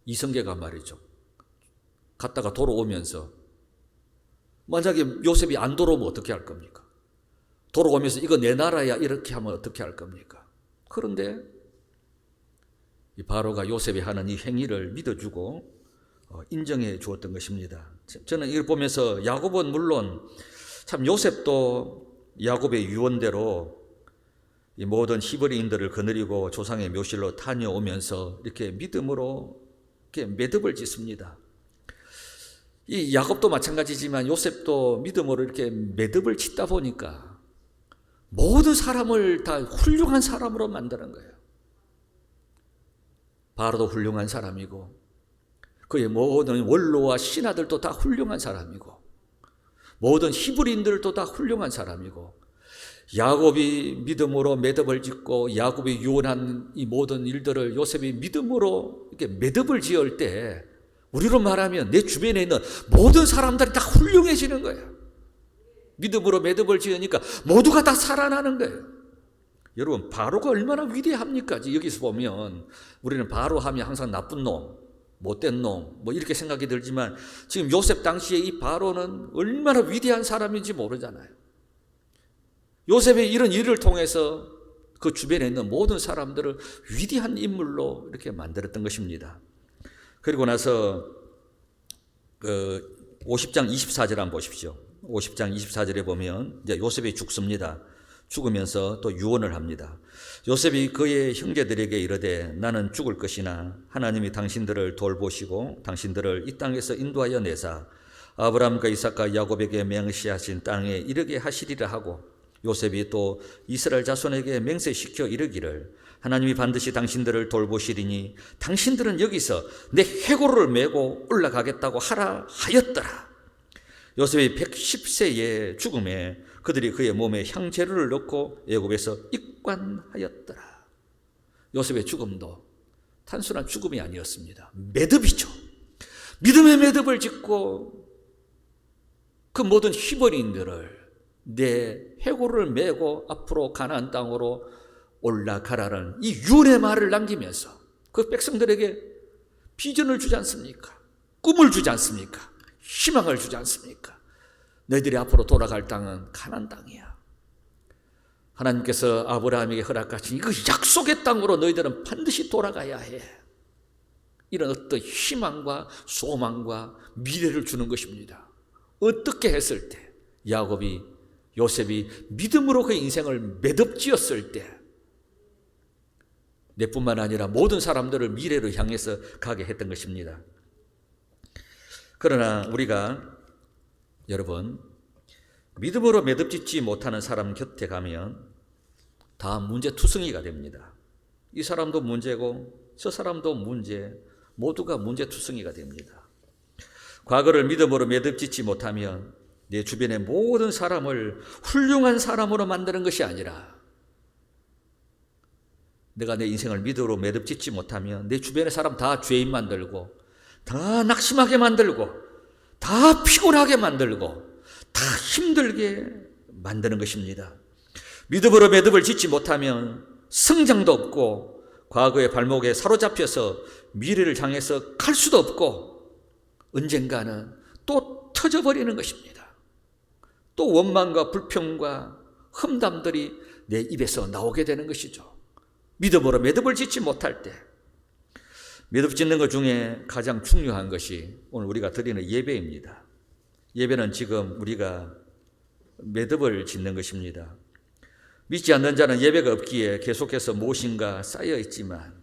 이성계가 말이죠. 갔다가 돌아오면서 만약에 요셉이 안 돌아오면 어떻게 할 겁니까? 돌아오면서 이거 내 나라야 이렇게 하면 어떻게 할 겁니까? 그런데 이 바로가 요셉이 하는 이 행위를 믿어주고 인정해 주었던 것입니다. 저는 이걸 보면서 야곱은 물론 참 요셉도 야곱의 유언대로 이 모든 히브리인들을 거느리고 조상의 묘실로 다녀오면서 이렇게 믿음으로 이렇게 매듭을 짓습니다. 이 야곱도 마찬가지지만 요셉도 믿음으로 이렇게 매듭을 짓다 보니까 모든 사람을 다 훌륭한 사람으로 만드는 거예요. 바로도 훌륭한 사람이고 그의 모든 원로와 신하들도 다 훌륭한 사람이고 모든 히브리인들도 다 훌륭한 사람이고 야곱이 믿음으로 매듭을 짓고 야곱이 유언한 이 모든 일들을 요셉이 믿음으로 이렇게 매듭을 지을 때 우리로 말하면 내 주변에 있는 모든 사람들이 다 훌륭해지는 거예요. 믿음으로 매듭을 지으니까 모두가 다 살아나는 거예요. 여러분, 바로가 얼마나 위대합니까? 여기서 보면 우리는 바로 하면 항상 나쁜 놈, 못된 놈, 뭐 이렇게 생각이 들지만 지금 요셉 당시에 이 바로는 얼마나 위대한 사람인지 모르잖아요. 요셉의 이런 일을 통해서 그 주변에 있는 모든 사람들을 위대한 인물로 이렇게 만들었던 것입니다. 그리고 나서 50장 24절 한번 보십시오. 50장 24절에 보면 이제 요셉이 죽습니다. 죽으면서 또 유언을 합니다. 요셉이 그의 형제들에게 이르되 나는 죽을 것이나 하나님이 당신들을 돌보시고 당신들을 이 땅에서 인도하여 내사 아브라함과 이삭과 야곱에게 맹세하신 땅에 이르게 하시리라 하고, 요셉이 또 이스라엘 자손에게 맹세시켜 이르기를 하나님이 반드시 당신들을 돌보시리니 당신들은 여기서 내 해골을 메고 올라가겠다고 하라 하였더라. 요셉이 110세의 죽음에 그들이 그의 몸에 향재료를 넣고 애굽에서 입관하였더라. 요셉의 죽음도 단순한 죽음이 아니었습니다. 매듭이죠. 믿음의 매듭을 짓고 그 모든 히브리인들을 내 해골을 메고 앞으로 가나안 땅으로 올라가라는 이 유언의 말을 남기면서 그 백성들에게 비전을 주지 않습니까? 꿈을 주지 않습니까? 희망을 주지 않습니까? 너희들이 앞으로 돌아갈 땅은 가나안 땅이야. 하나님께서 아브라함에게 허락하신 그 약속의 땅으로 너희들은 반드시 돌아가야 해. 이런 어떤 희망과 소망과 미래를 주는 것입니다. 어떻게 했을 때 요셉이 믿음으로 그 인생을 매듭지었을 때 내뿐만 아니라 모든 사람들을 미래로 향해서 가게 했던 것입니다. 그러나 우리가 여러분, 믿음으로 매듭짓지 못하는 사람 곁에 가면 다 문제투성이가 됩니다. 이 사람도 문제고 저 사람도 문제, 모두가 문제투성이가 됩니다. 과거를 믿음으로 매듭짓지 못하면 내 주변의 모든 사람을 훌륭한 사람으로 만드는 것이 아니라, 내가 내 인생을 믿음으로 매듭짓지 못하면 내 주변의 사람 다 죄인 만들고, 다 낙심하게 만들고, 다 피곤하게 만들고, 다 힘들게 만드는 것입니다. 믿음으로 매듭을 짓지 못하면 성장도 없고, 과거의 발목에 사로잡혀서 미래를 향해서 갈 수도 없고, 언젠가는 또 터져버리는 것입니다. 또 원망과 불평과 험담들이 내 입에서 나오게 되는 것이죠. 믿음으로 매듭을 짓지 못할 때, 매듭 짓는 것 중에 가장 중요한 것이 오늘 우리가 드리는 예배입니다. 예배는 지금 우리가 매듭을 짓는 것입니다. 믿지 않는 자는 예배가 없기에 계속해서 무엇인가 쌓여 있지만,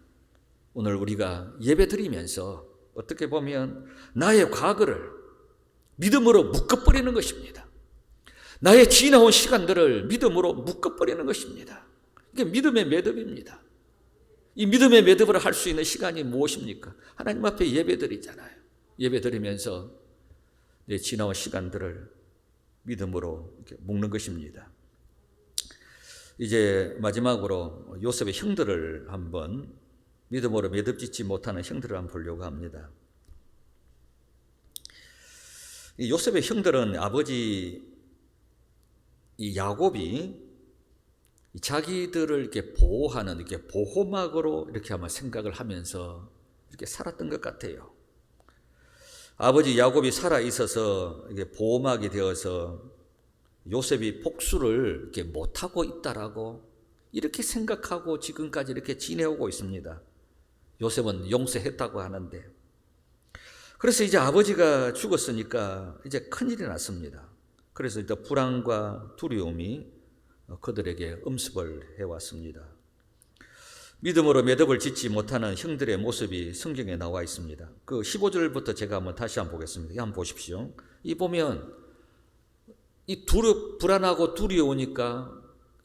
오늘 우리가 예배 드리면서 어떻게 보면 나의 과거를 믿음으로 묶어버리는 것입니다. 나의 지나온 시간들을 믿음으로 묶어버리는 것입니다. 이게 믿음의 매듭입니다. 이 믿음의 매듭을 할 수 있는 시간이 무엇입니까? 하나님 앞에 예배드리잖아요. 예배드리면서 내 지나온 시간들을 믿음으로 이렇게 묶는 것입니다. 이제 마지막으로 요셉의 형들을 한번, 믿음으로 매듭짓지 못하는 형들을 한번 보려고 합니다. 이 요셉의 형들은 아버지 이 야곱이 자기들을 이렇게 보호하는, 이렇게 보호막으로 이렇게 아마 생각을 하면서 이렇게 살았던 것 같아요. 아버지 야곱이 살아 있어서 이게 보호막이 되어서 요셉이 복수를 이렇게 못하고 있다라고 이렇게 생각하고 지금까지 이렇게 지내오고 있습니다. 요셉은 용서했다고 하는데, 그래서 이제 아버지가 죽었으니까 이제 큰일이 났습니다. 그래서 이제 불안과 두려움이 그들에게 엄습을 해왔습니다. 믿음으로 매듭을 짓지 못하는 형들의 모습이 성경에 나와 있습니다. 그 15절부터 제가 한번 다시 한번 보겠습니다. 한번 보십시오. 이 보면 이 불안하고 두려우니까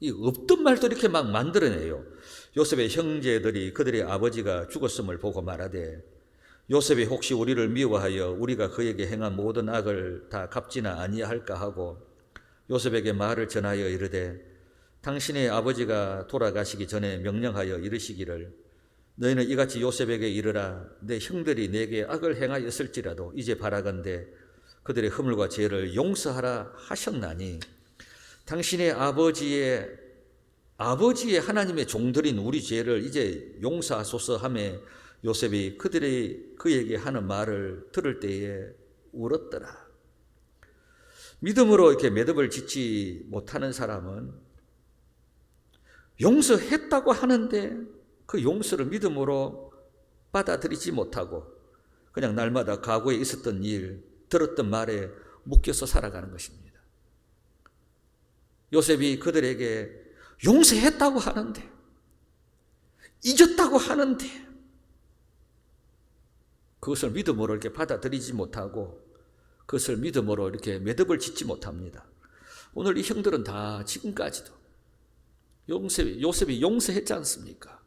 이 없던 말도 이렇게 막 만들어내요. 요셉의 형제들이 그들의 아버지가 죽었음을 보고 말하되, 요셉이 혹시 우리를 미워하여 우리가 그에게 행한 모든 악을 다 갚지나 아니할까 하고 요셉에게 말을 전하여 이르되, 당신의 아버지가 돌아가시기 전에 명령하여 이르시기를 너희는 이같이 요셉에게 이르라. 내 형들이 내게 악을 행하였을지라도 이제 바라건대 그들의 허물과 죄를 용서하라 하셨나니 당신의 아버지의 아버지의 하나님의 종들인 우리 죄를 이제 용서하소서 하며 요셉이 그에게 하는 말을 들을 때에 울었더라. 믿음으로 이렇게 매듭을 짓지 못하는 사람은 용서했다고 하는데 그 용서를 믿음으로 받아들이지 못하고 그냥 날마다 과거에 있었던 일, 들었던 말에 묶여서 살아가는 것입니다. 요셉이 그들에게 용서했다고 하는데, 잊었다고 하는데 그것을 믿음으로 이렇게 받아들이지 못하고 그것을 믿음으로 이렇게 매듭을 짓지 못합니다. 오늘 이 형들은 다 지금까지도 요셉이 용서했지 않습니까?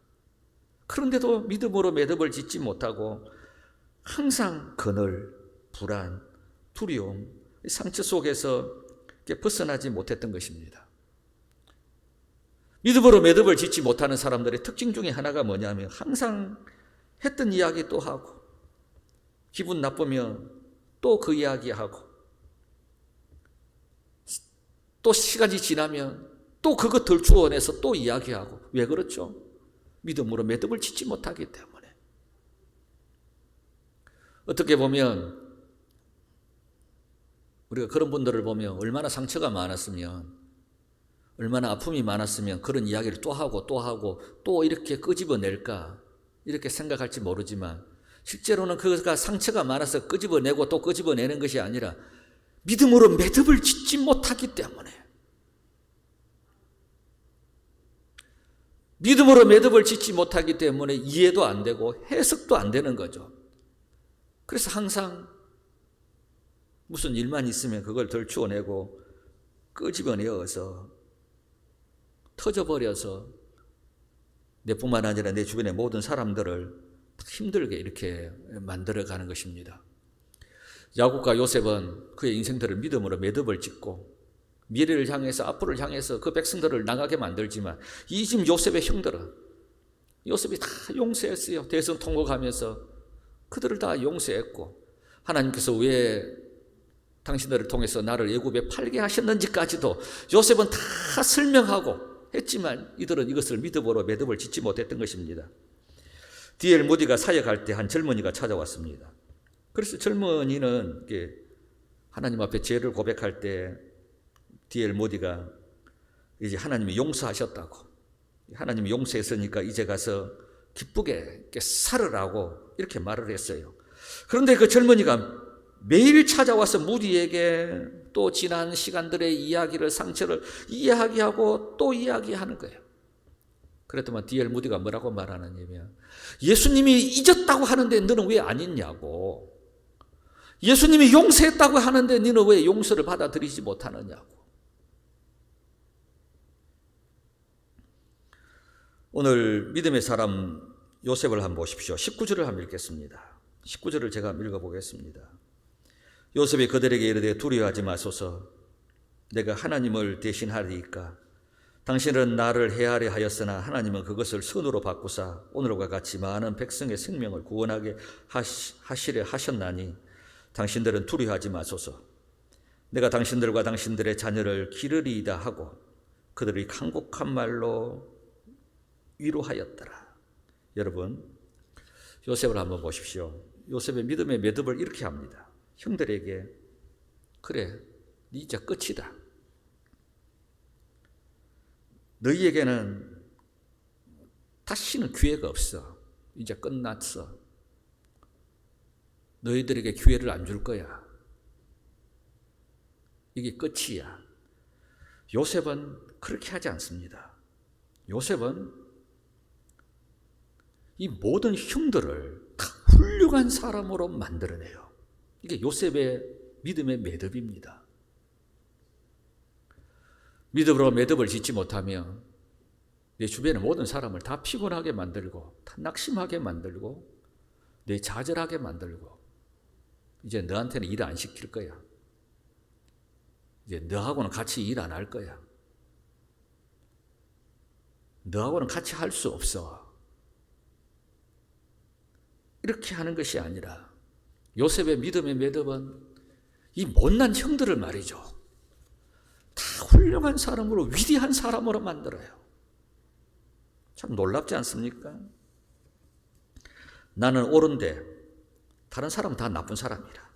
그런데도 믿음으로 매듭을 짓지 못하고 항상 그늘, 불안, 두려움, 상처 속에서 벗어나지 못했던 것입니다. 믿음으로 매듭을 짓지 못하는 사람들의 특징 중에 하나가 뭐냐면 항상 했던 이야기 또 하고 기분 나쁘면 또 그 이야기하고 또 시간이 지나면 또 그것 덜 추원해서 또 이야기하고. 왜 그렇죠? 믿음으로 매듭을 짓지 못하기 때문에. 어떻게 보면 우리가 그런 분들을 보면 얼마나 상처가 많았으면, 얼마나 아픔이 많았으면 그런 이야기를 또 하고 또 이렇게 끄집어낼까 이렇게 생각할지 모르지만 실제로는 그가 상처가 많아서 끄집어내고 또 끄집어내는 것이 아니라 믿음으로 매듭을 짓지 못하기 때문에, 믿음으로 매듭을 짓지 못하기 때문에 이해도 안 되고 해석도 안 되는 거죠. 그래서 항상 무슨 일만 있으면 그걸 덜추어내고 끄집어내어서 터져버려서 내뿐만 아니라 내 주변의 모든 사람들을 힘들게 이렇게 만들어가는 것입니다. 야곱과 요셉은 그의 인생들을 믿음으로 매듭을 짓고 미래를 향해서, 앞으로를 향해서 그 백성들을 나가게 만들지만 이 지금 요셉의 형들은 요셉이 다 용서했어요. 대성 통곡하면서 그들을 다 용서했고, 하나님께서 왜 당신들을 통해서 나를 애굽에 팔게 하셨는지까지도 요셉은 다 설명하고 했지만 이들은 이것을 믿음으로 매듭을 짓지 못했던 것입니다. D.L. 모디가 사역할 때 한 젊은이가 찾아왔습니다. 그래서 젊은이는 하나님 앞에 죄를 고백할 때 D.L. 모디가 이제 하나님이 용서하셨다고, 하나님이 용서했으니까 이제 가서 기쁘게 살으라고 이렇게 말을 했어요. 그런데 그 젊은이가 매일 찾아와서 무디에게 또 지난 시간들의 이야기를, 상처를 이야기하고 또 이야기하는 거예요. 그랬더니 D.L. 무디가 뭐라고 말하느냐면, 예수님이 잊었다고 하는데 너는 왜 안 잊냐고, 예수님이 용서했다고 하는데 너는 왜 용서를 받아들이지 못하느냐고. 오늘 믿음의 사람 요셉을 한번 보십시오. 19절을 한번 읽겠습니다. 19절을 제가 읽어보겠습니다. 요셉이 그들에게 이르되 두려워하지 마소서, 내가 하나님을 대신하리이까. 당신은 나를 해하려 하였으나 하나님은 그것을 선으로 바꾸사 오늘과 같이 많은 백성의 생명을 구원하게 하시려 하셨나니 당신들은 두려워하지 마소서. 내가 당신들과 당신들의 자녀를 기르리이다 하고 그들이 간곡한 말로 위로하였더라. 여러분, 요셉을 한번 보십시오. 요셉의 믿음의 매듭을 이렇게 합니다. 형들에게, 그래, 네 이제 끝이다. 너희에게는 다시는 기회가 없어. 이제 끝났어. 너희들에게 기회를 안 줄 거야. 이게 끝이야. 요셉은 그렇게 하지 않습니다. 요셉은 이 모든 형들을 다 훌륭한 사람으로 만들어내요. 이게 요셉의 믿음의 매듭입니다. 믿음으로 매듭을 짓지 못하면 내 주변의 모든 사람을 다 피곤하게 만들고, 다 낙심하게 만들고, 내 좌절하게 만들고, 이제 너한테는 일 안 시킬 거야. 이제 너하고는 같이 일 안 할 거야. 너하고는 같이 할 수 없어. 이렇게 하는 것이 아니라 요셉의 믿음의 매듭은 이 못난 형들을 말이죠, 다 훌륭한 사람으로, 위대한 사람으로 만들어요. 참 놀랍지 않습니까? 나는 옳은데 다른 사람은 다 나쁜 사람이라.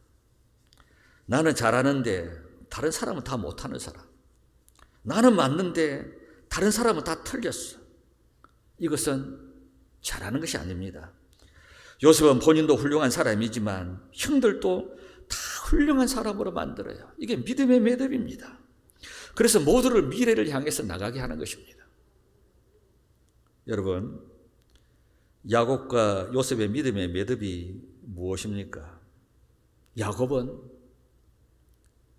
나는 잘하는데 다른 사람은 다 못하는 사람. 나는 맞는데 다른 사람은 다 틀렸어. 이것은 잘하는 것이 아닙니다. 요셉은 본인도 훌륭한 사람이지만 형들도 다 훌륭한 사람으로 만들어요. 이게 믿음의 매듭입니다. 그래서 모두를 미래를 향해서 나가게 하는 것입니다. 여러분, 야곱과 요셉의 믿음의 매듭이 무엇입니까? 야곱은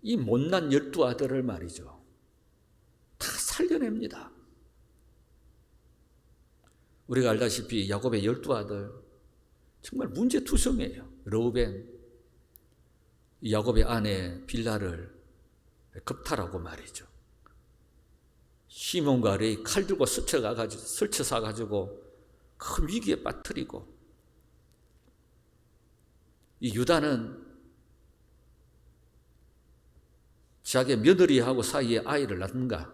이 못난 12아들을 말이죠, 다 살려냅니다. 우리가 알다시피 야곱의 12아들 정말 문제투성이에요. 르우벤, 야곱의 아내 빌라를 겁탈하고 말이죠, 시몬과 레위 칼 들고 설쳐사가지고 큰 위기에 빠뜨리고, 이 유다는 자기 며느리하고 사이에 아이를 낳는가,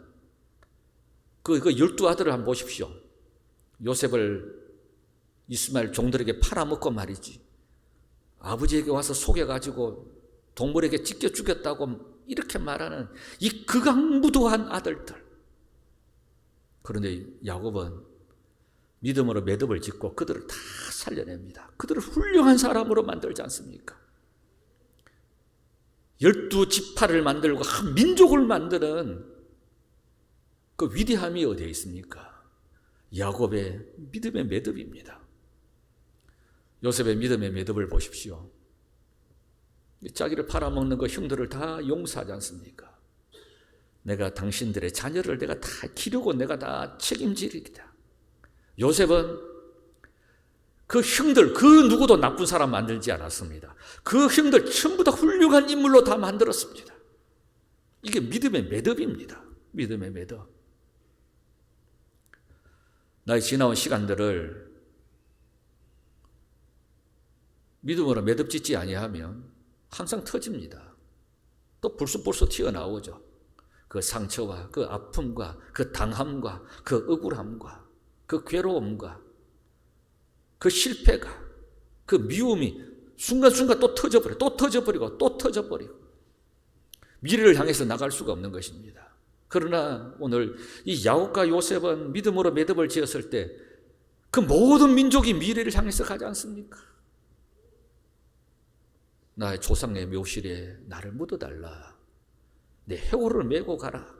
그 12아들을 한번 보십시오. 요셉을 이스마엘 종들에게 팔아먹고 말이지, 아버지에게 와서 속여가지고 동물에게 찢겨 죽였다고 이렇게 말하는 이 극악무도한 아들들. 그런데 야곱은 믿음으로 매듭을 짓고 그들을 다 살려냅니다. 그들을 훌륭한 사람으로 만들지 않습니까? 12지파를 만들고 한 민족을 만드는 그 위대함이 어디에 있습니까? 야곱의 믿음의 매듭입니다. 요셉의 믿음의 매듭을 보십시오. 자기를 팔아먹는 그 형들을 다 용서하지 않습니까? 내가 당신들의 자녀를 내가 다 기르고 내가 다 책임지리다. 요셉은 그 형들, 그 누구도 나쁜 사람 만들지 않았습니다. 그 형들 전부 다 훌륭한 인물로 다 만들었습니다. 이게 믿음의 매듭입니다. 믿음의 매듭. 나의 지나온 시간들을 믿음으로 매듭 짓지 아니하면 항상 터집니다. 또 불쑥불쑥 튀어나오죠. 그 상처와 그 아픔과 그 당함과 그 억울함과 그 괴로움과 그 실패가, 그 미움이 순간순간 또 터져버리고 또 터져버리고 또 터져버리고 미래를 향해서 나갈 수가 없는 것입니다. 그러나 오늘 이 야곱과 요셉은 믿음으로 매듭을 지었을 때 그 모든 민족이 미래를 향해서 가지 않습니까? 나의 조상의 묘실에 나를 묻어달라. 내 해골을 메고 가라.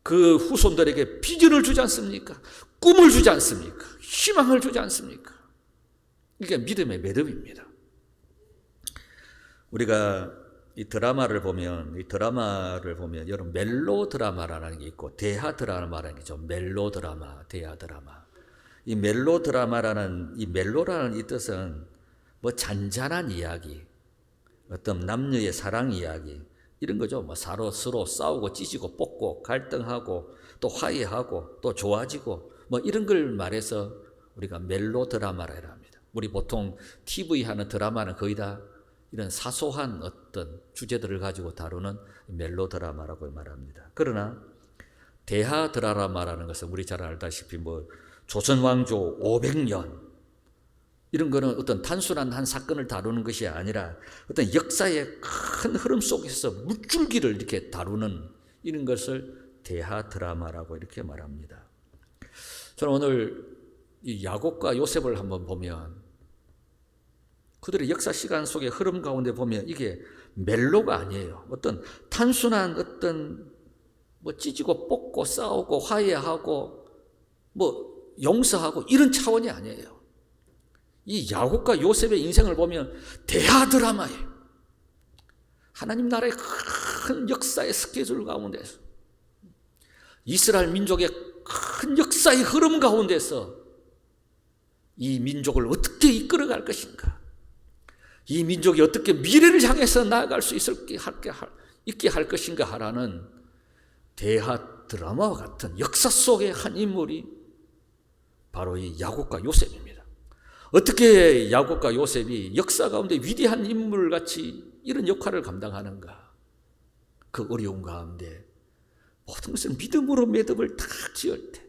그 후손들에게 비전을 주지 않습니까? 꿈을 주지 않습니까? 희망을 주지 않습니까? 이게 믿음의 매듭입니다. 우리가 이 드라마를 보면 여러분 멜로 드라마라는 게 있고 대하 드라마라는 게 있죠. 멜로 드라마, 대하 드라마. 이 멜로 드라마라는 이 멜로라는 이 뜻은 뭐 잔잔한 이야기, 어떤 남녀의 사랑 이야기 이런 거죠. 뭐 서로 싸우고 찢고 뽑고 갈등하고 또 화해하고 또 좋아지고 뭐 이런 걸 말해서 우리가 멜로 드라마라 합니다. 우리 보통 TV 하는 드라마는 거의 다 이런 사소한 어떤 주제들을 가지고 다루는 멜로 드라마라고 말합니다. 그러나 대하 드라마라는 것은 우리 잘 알다시피 뭐 조선 왕조 500년 이런 거는 어떤 단순한 한 사건을 다루는 것이 아니라 어떤 역사의 큰 흐름 속에서 물줄기를 이렇게 다루는 이런 것을 대하 드라마라고 이렇게 말합니다. 저는 오늘 이 야곱과 요셉을 한번 보면 그들의 역사 시간 속의 흐름 가운데 보면 이게 멜로가 아니에요. 어떤 단순한 어떤 뭐 찢고 뽑고 싸우고 화해하고 뭐 용서하고 이런 차원이 아니에요. 이 야곱과 요셉의 인생을 보면 대하 드라마예요. 하나님 나라의 큰 역사의 스케줄 가운데서 이스라엘 민족의 큰 역사의 흐름 가운데서 이 민족을 어떻게 이끌어갈 것인가, 이 민족이 어떻게 미래를 향해서 나아갈 수 있게 할 것인가 하라는 대하 드라마와 같은 역사 속의 한 인물이 바로 이 야곱과 요셉입니다. 어떻게 야곱과 요셉이 역사 가운데 위대한 인물같이 이런 역할을 감당하는가? 그 어려운 가운데 모든 것을 믿음으로 매듭을 딱 지을 때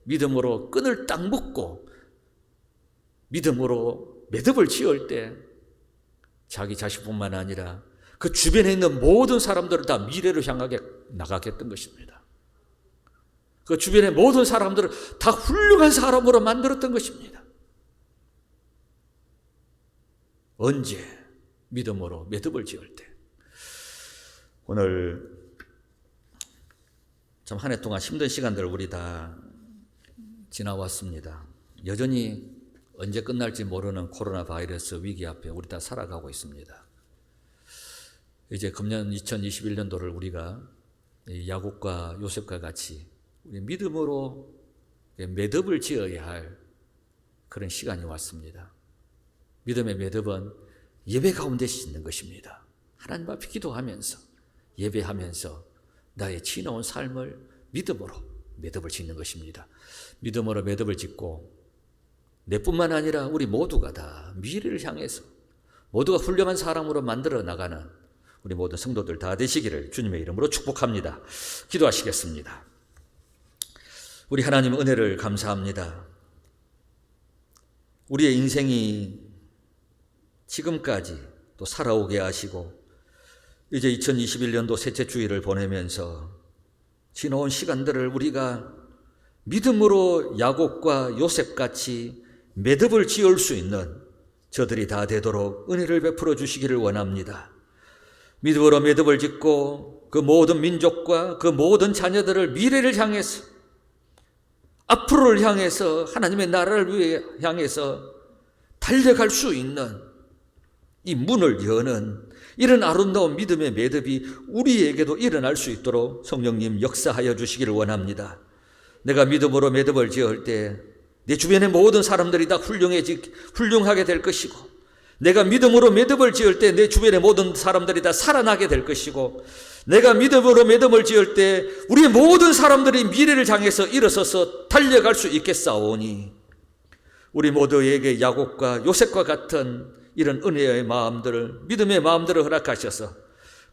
믿음으로 끈을 딱 묶고 믿음으로 매듭을 지을 때 자기 자식뿐만 아니라 그 주변에 있는 모든 사람들을 다 미래로 향하게 나가겠던 것입니다. 그 주변의 모든 사람들을 다 훌륭한 사람으로 만들었던 것입니다. 언제? 믿음으로 매듭을 지을 때. 오늘 참 한 해 동안 힘든 시간들을 우리 다 지나왔습니다. 여전히 언제 끝날지 모르는 코로나 바이러스 위기 앞에 우리 다 살아가고 있습니다. 이제 금년 2021년도를 우리가 야곱과 요셉과 같이 우리 믿음으로 매듭을 지어야 할 그런 시간이 왔습니다. 믿음의 매듭은 예배 가운데 짓는 것입니다. 하나님 앞에 기도하면서 예배하면서 나의 지나온 삶을 믿음으로 매듭을 짓는 것입니다. 믿음으로 매듭을 짓고 내뿐만 아니라 우리 모두가 다 미래를 향해서 모두가 훌륭한 사람으로 만들어 나가는 우리 모든 성도들 다 되시기를 주님의 이름으로 축복합니다. 기도하시겠습니다. 우리 하나님 은혜를 감사합니다. 우리의 인생이 지금까지 또 살아오게 하시고 이제 2021년도 셋째 주일을 보내면서 지나온 시간들을 우리가 믿음으로 야곱과 요셉같이 매듭을 지을 수 있는 저들이 다 되도록 은혜를 베풀어 주시기를 원합니다. 믿음으로 매듭을 짓고 그 모든 민족과 그 모든 자녀들을 미래를 향해서 앞으로를 향해서 하나님의 나라를 향해서 달려갈 수 있는 이 문을 여는 이런 아름다운 믿음의 매듭이 우리에게도 일어날 수 있도록 성령님 역사하여 주시기를 원합니다. 내가 믿음으로 매듭을 지을 때 내 주변의 모든 사람들이 다 훌륭하게 될 것이고 내가 믿음으로 매듭을 지을 때 내 주변의 모든 사람들이 다 살아나게 될 것이고 내가 믿음으로 매듭을 지을 때 우리의 모든 사람들이 미래를 향해서 일어서서 달려갈 수 있겠사오니 우리 모두에게 야곱과 요셉과 같은 이런 은혜의 마음들을 믿음의 마음들을 허락하셔서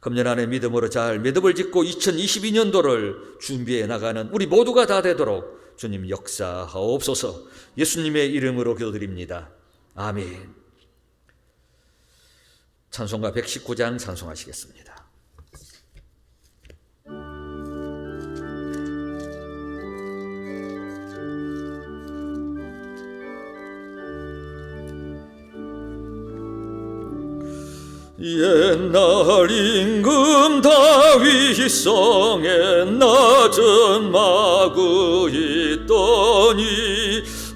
금년 안에 믿음으로 잘 매듭을 짓고 2022년도를 준비해 나가는 우리 모두가 다 되도록 주님 역사하옵소서. 예수님의 이름으로 기도드립니다. 아멘. 찬송가 119장 찬송하시겠습니다. 옛날 임금 다윗 성에 낮은 마구 있더니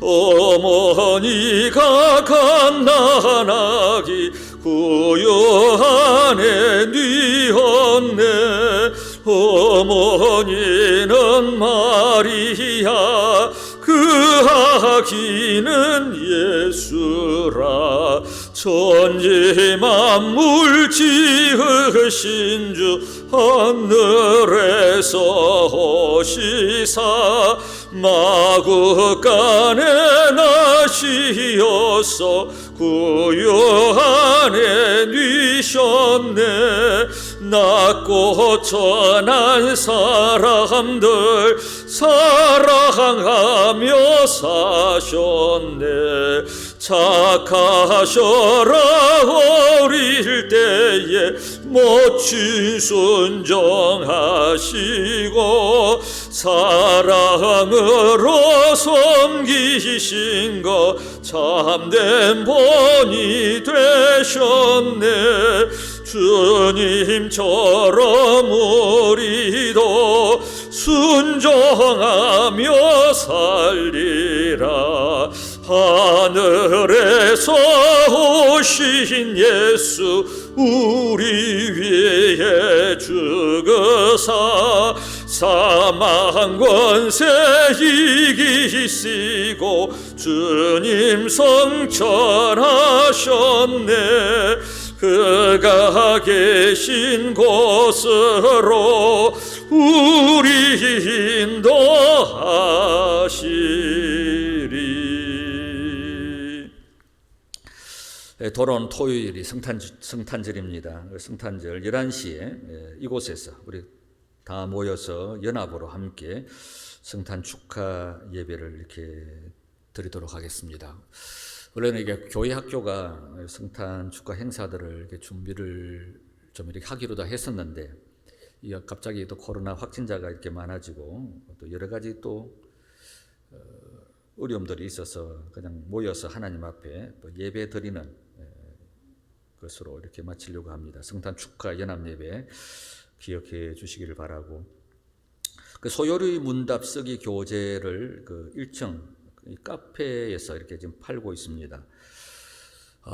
어머니가 갓난아기 구유 안에 뉘었네. 어머니는 마리아 그 아기는 예수라. 천지 만물 지으신 주 하늘에서 오시사 마구간에 나시어서 구유 안에 뉘셨네. 낮고 천한 사람들 사랑하며 사셨네. 착하셔라 어릴 때에 멋진 순종하시고 사랑으로 섬기신 것 참된 본이 되셨네. 주님처럼 우리도 순종하며 살리라. 하늘에서 오신 예수 우리 위에 죽으사 사망 권세 이기시고 주님 성천하셨네. 그가 계신 곳으로 우리 인도하시리. 돌아온 토요일이 성탄절입니다. 성탄절 11시에 이곳에서 우리 다 모여서 연합으로 함께 성탄 축하 예배를 이렇게 드리도록 하겠습니다. 원래는 이게 교회 학교가 성탄 축하 행사들을 이렇게 준비를 좀 이렇게 하기로 다 했었는데, 갑자기 또 코로나 확진자가 이렇게 많아지고 또 여러 가지 또 어려움들이 있어서 그냥 모여서 하나님 앞에 예배 드리는 것으로 이렇게 마치려고 합니다. 성탄 축하 연합 예배 기억해 주시기를 바라고, 그 소요리 문답 쓰기 교재를 그 1층 카페에서 이렇게 지금 팔고 있습니다.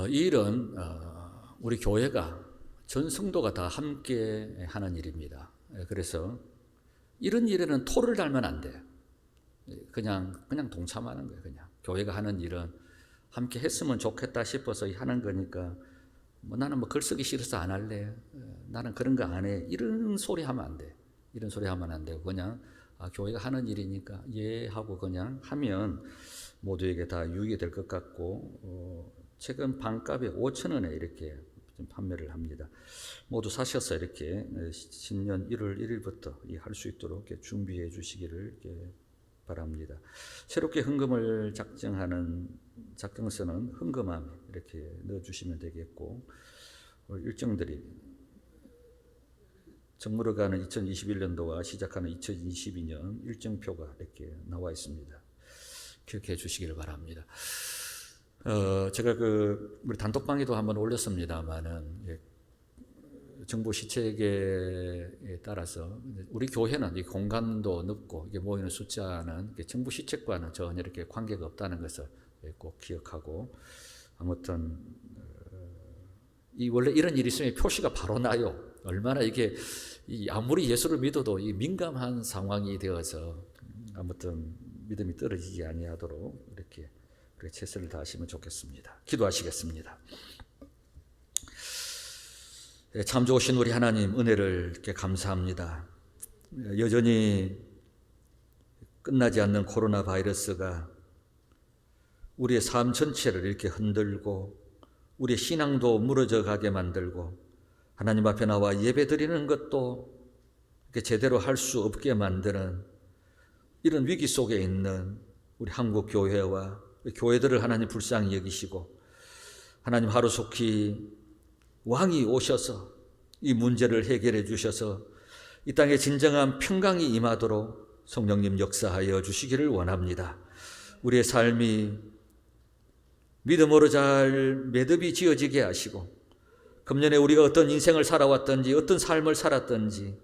이 일은 우리 교회가 전 성도가 다 함께 하는 일입니다. 그래서 이런 일에는 토를 달면 안 돼. 그냥 동참하는 거예요. 그냥 교회가 하는 일은 함께 했으면 좋겠다 싶어서 하는 거니까, 나는 글쓰기 싫어서 안 할래, 나는 그런 거 안 해, 이런 소리 하면 안 돼. 이런 소리 하면 안 되고 그냥 교회가 하는 일이니까 예 하고 그냥 하면 모두에게 다 유익이 될 것 같고, 최근 반값에 5,000원에 이렇게 판매를 합니다. 모두 사셔서 이렇게 신년 1월 1일부터 할 수 있도록 이렇게 준비해 주시기를 이렇게 바랍니다. 새롭게 헌금을 작정하는 작정서는 헌금함에 이렇게 넣어주시면 되겠고, 일정들이 정무로 가는 2021년도와 시작하는 2022년 일정표가 이렇게 나와 있습니다. 기억해 주시기를 바랍니다. 제가 우리 단톡방에도 한번 올렸습니다만은, 정부 시책에 따라서 우리 교회는 이 공간도 넓고 이게 모이는 숫자는 정부 시책과는 전혀 이렇게 관계가 없다는 것을 꼭 기억하고, 아무튼 원래 이런 일이 있으면 표시가 바로 나요. 얼마나 이게 아무리 예수를 믿어도 이 민감한 상황이 되어서 아무튼 믿음이 떨어지지 아니하도록 이렇게 최선을 다하시면 좋겠습니다. 기도하시겠습니다. 참 좋으신 우리 하나님, 은혜를 이렇게 감사합니다. 여전히 끝나지 않는 코로나 바이러스가 우리의 삶 전체를 이렇게 흔들고 우리의 신앙도 무너져 가게 만들고, 하나님 앞에 나와 예배 드리는 것도 이렇게 제대로 할 수 없게 만드는 이런 위기 속에 있는 우리 한국 교회와 교회들을 하나님 불쌍히 여기시고, 하나님 하루속히 왕이 오셔서 이 문제를 해결해 주셔서 이 땅에 진정한 평강이 임하도록 성령님 역사하여 주시기를 원합니다. 우리의 삶이 믿음으로 잘 매듭이 지어지게 하시고, 금년에 우리가 어떤 인생을 살아왔든지 어떤 삶을 살았든지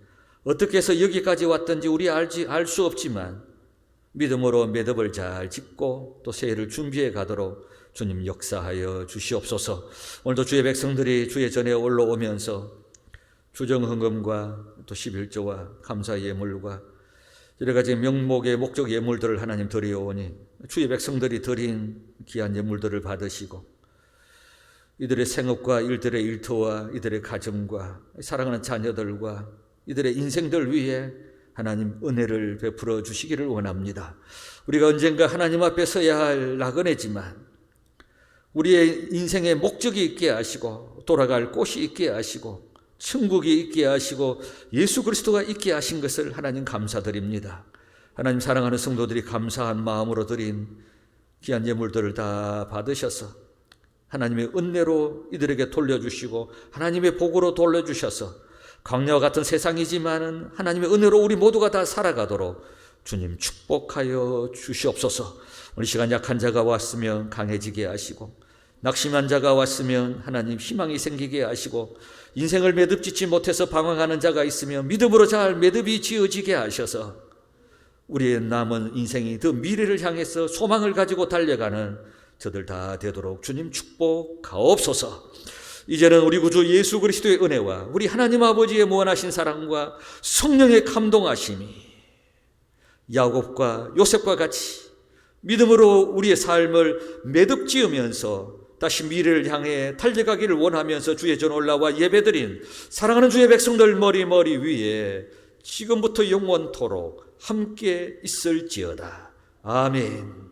어떻게 해서 여기까지 왔든지 우리 알 수 없지만 믿음으로 매듭을 잘 짓고 또 새해를 준비해 가도록 주님 역사하여 주시옵소서. 오늘도 주의 백성들이 주의 전에 올라오면서 주정헌금과 또 11조와 감사 예물과 여러 가지 명목의 목적 예물들을 하나님 드리오니, 주의 백성들이 드린 귀한 예물들을 받으시고 이들의 생업과 이들의 일터와 이들의 가정과 사랑하는 자녀들과 이들의 인생들 위해 하나님 은혜를 베풀어 주시기를 원합니다. 우리가 언젠가 하나님 앞에 서야 할 나그네지만 우리의 인생에 목적이 있게 하시고 돌아갈 곳이 있게 하시고 천국이 있게 하시고 예수 그리스도가 있게 하신 것을 하나님 감사드립니다. 하나님 사랑하는 성도들이 감사한 마음으로 드린 귀한 예물들을 다 받으셔서 하나님의 은혜로 이들에게 돌려주시고 하나님의 복으로 돌려주셔서 광야와 같은 세상이지만은 하나님의 은혜로 우리 모두가 다 살아가도록 주님 축복하여 주시옵소서. 오늘 시간 약한 자가 왔으면 강해지게 하시고, 낙심한 자가 왔으면 하나님 희망이 생기게 하시고, 인생을 매듭 짓지 못해서 방황하는 자가 있으면 믿음으로 잘 매듭이 지어지게 하셔서 우리의 남은 인생이 더 미래를 향해서 소망을 가지고 달려가는 저들 다 되도록 주님 축복하옵소서. 이제는 우리 구주 예수 그리스도의 은혜와 우리 하나님 아버지의 무한하신 사랑과 성령의 감동하심이 야곱과 요셉과 같이 믿음으로 우리의 삶을 매듭 지으면서 다시 미래를 향해 달려가기를 원하면서 주의 전 올라와 예배드린 사랑하는 주의 백성들 머리 위에 지금부터 영원토록 함께 있을지어다. 아멘.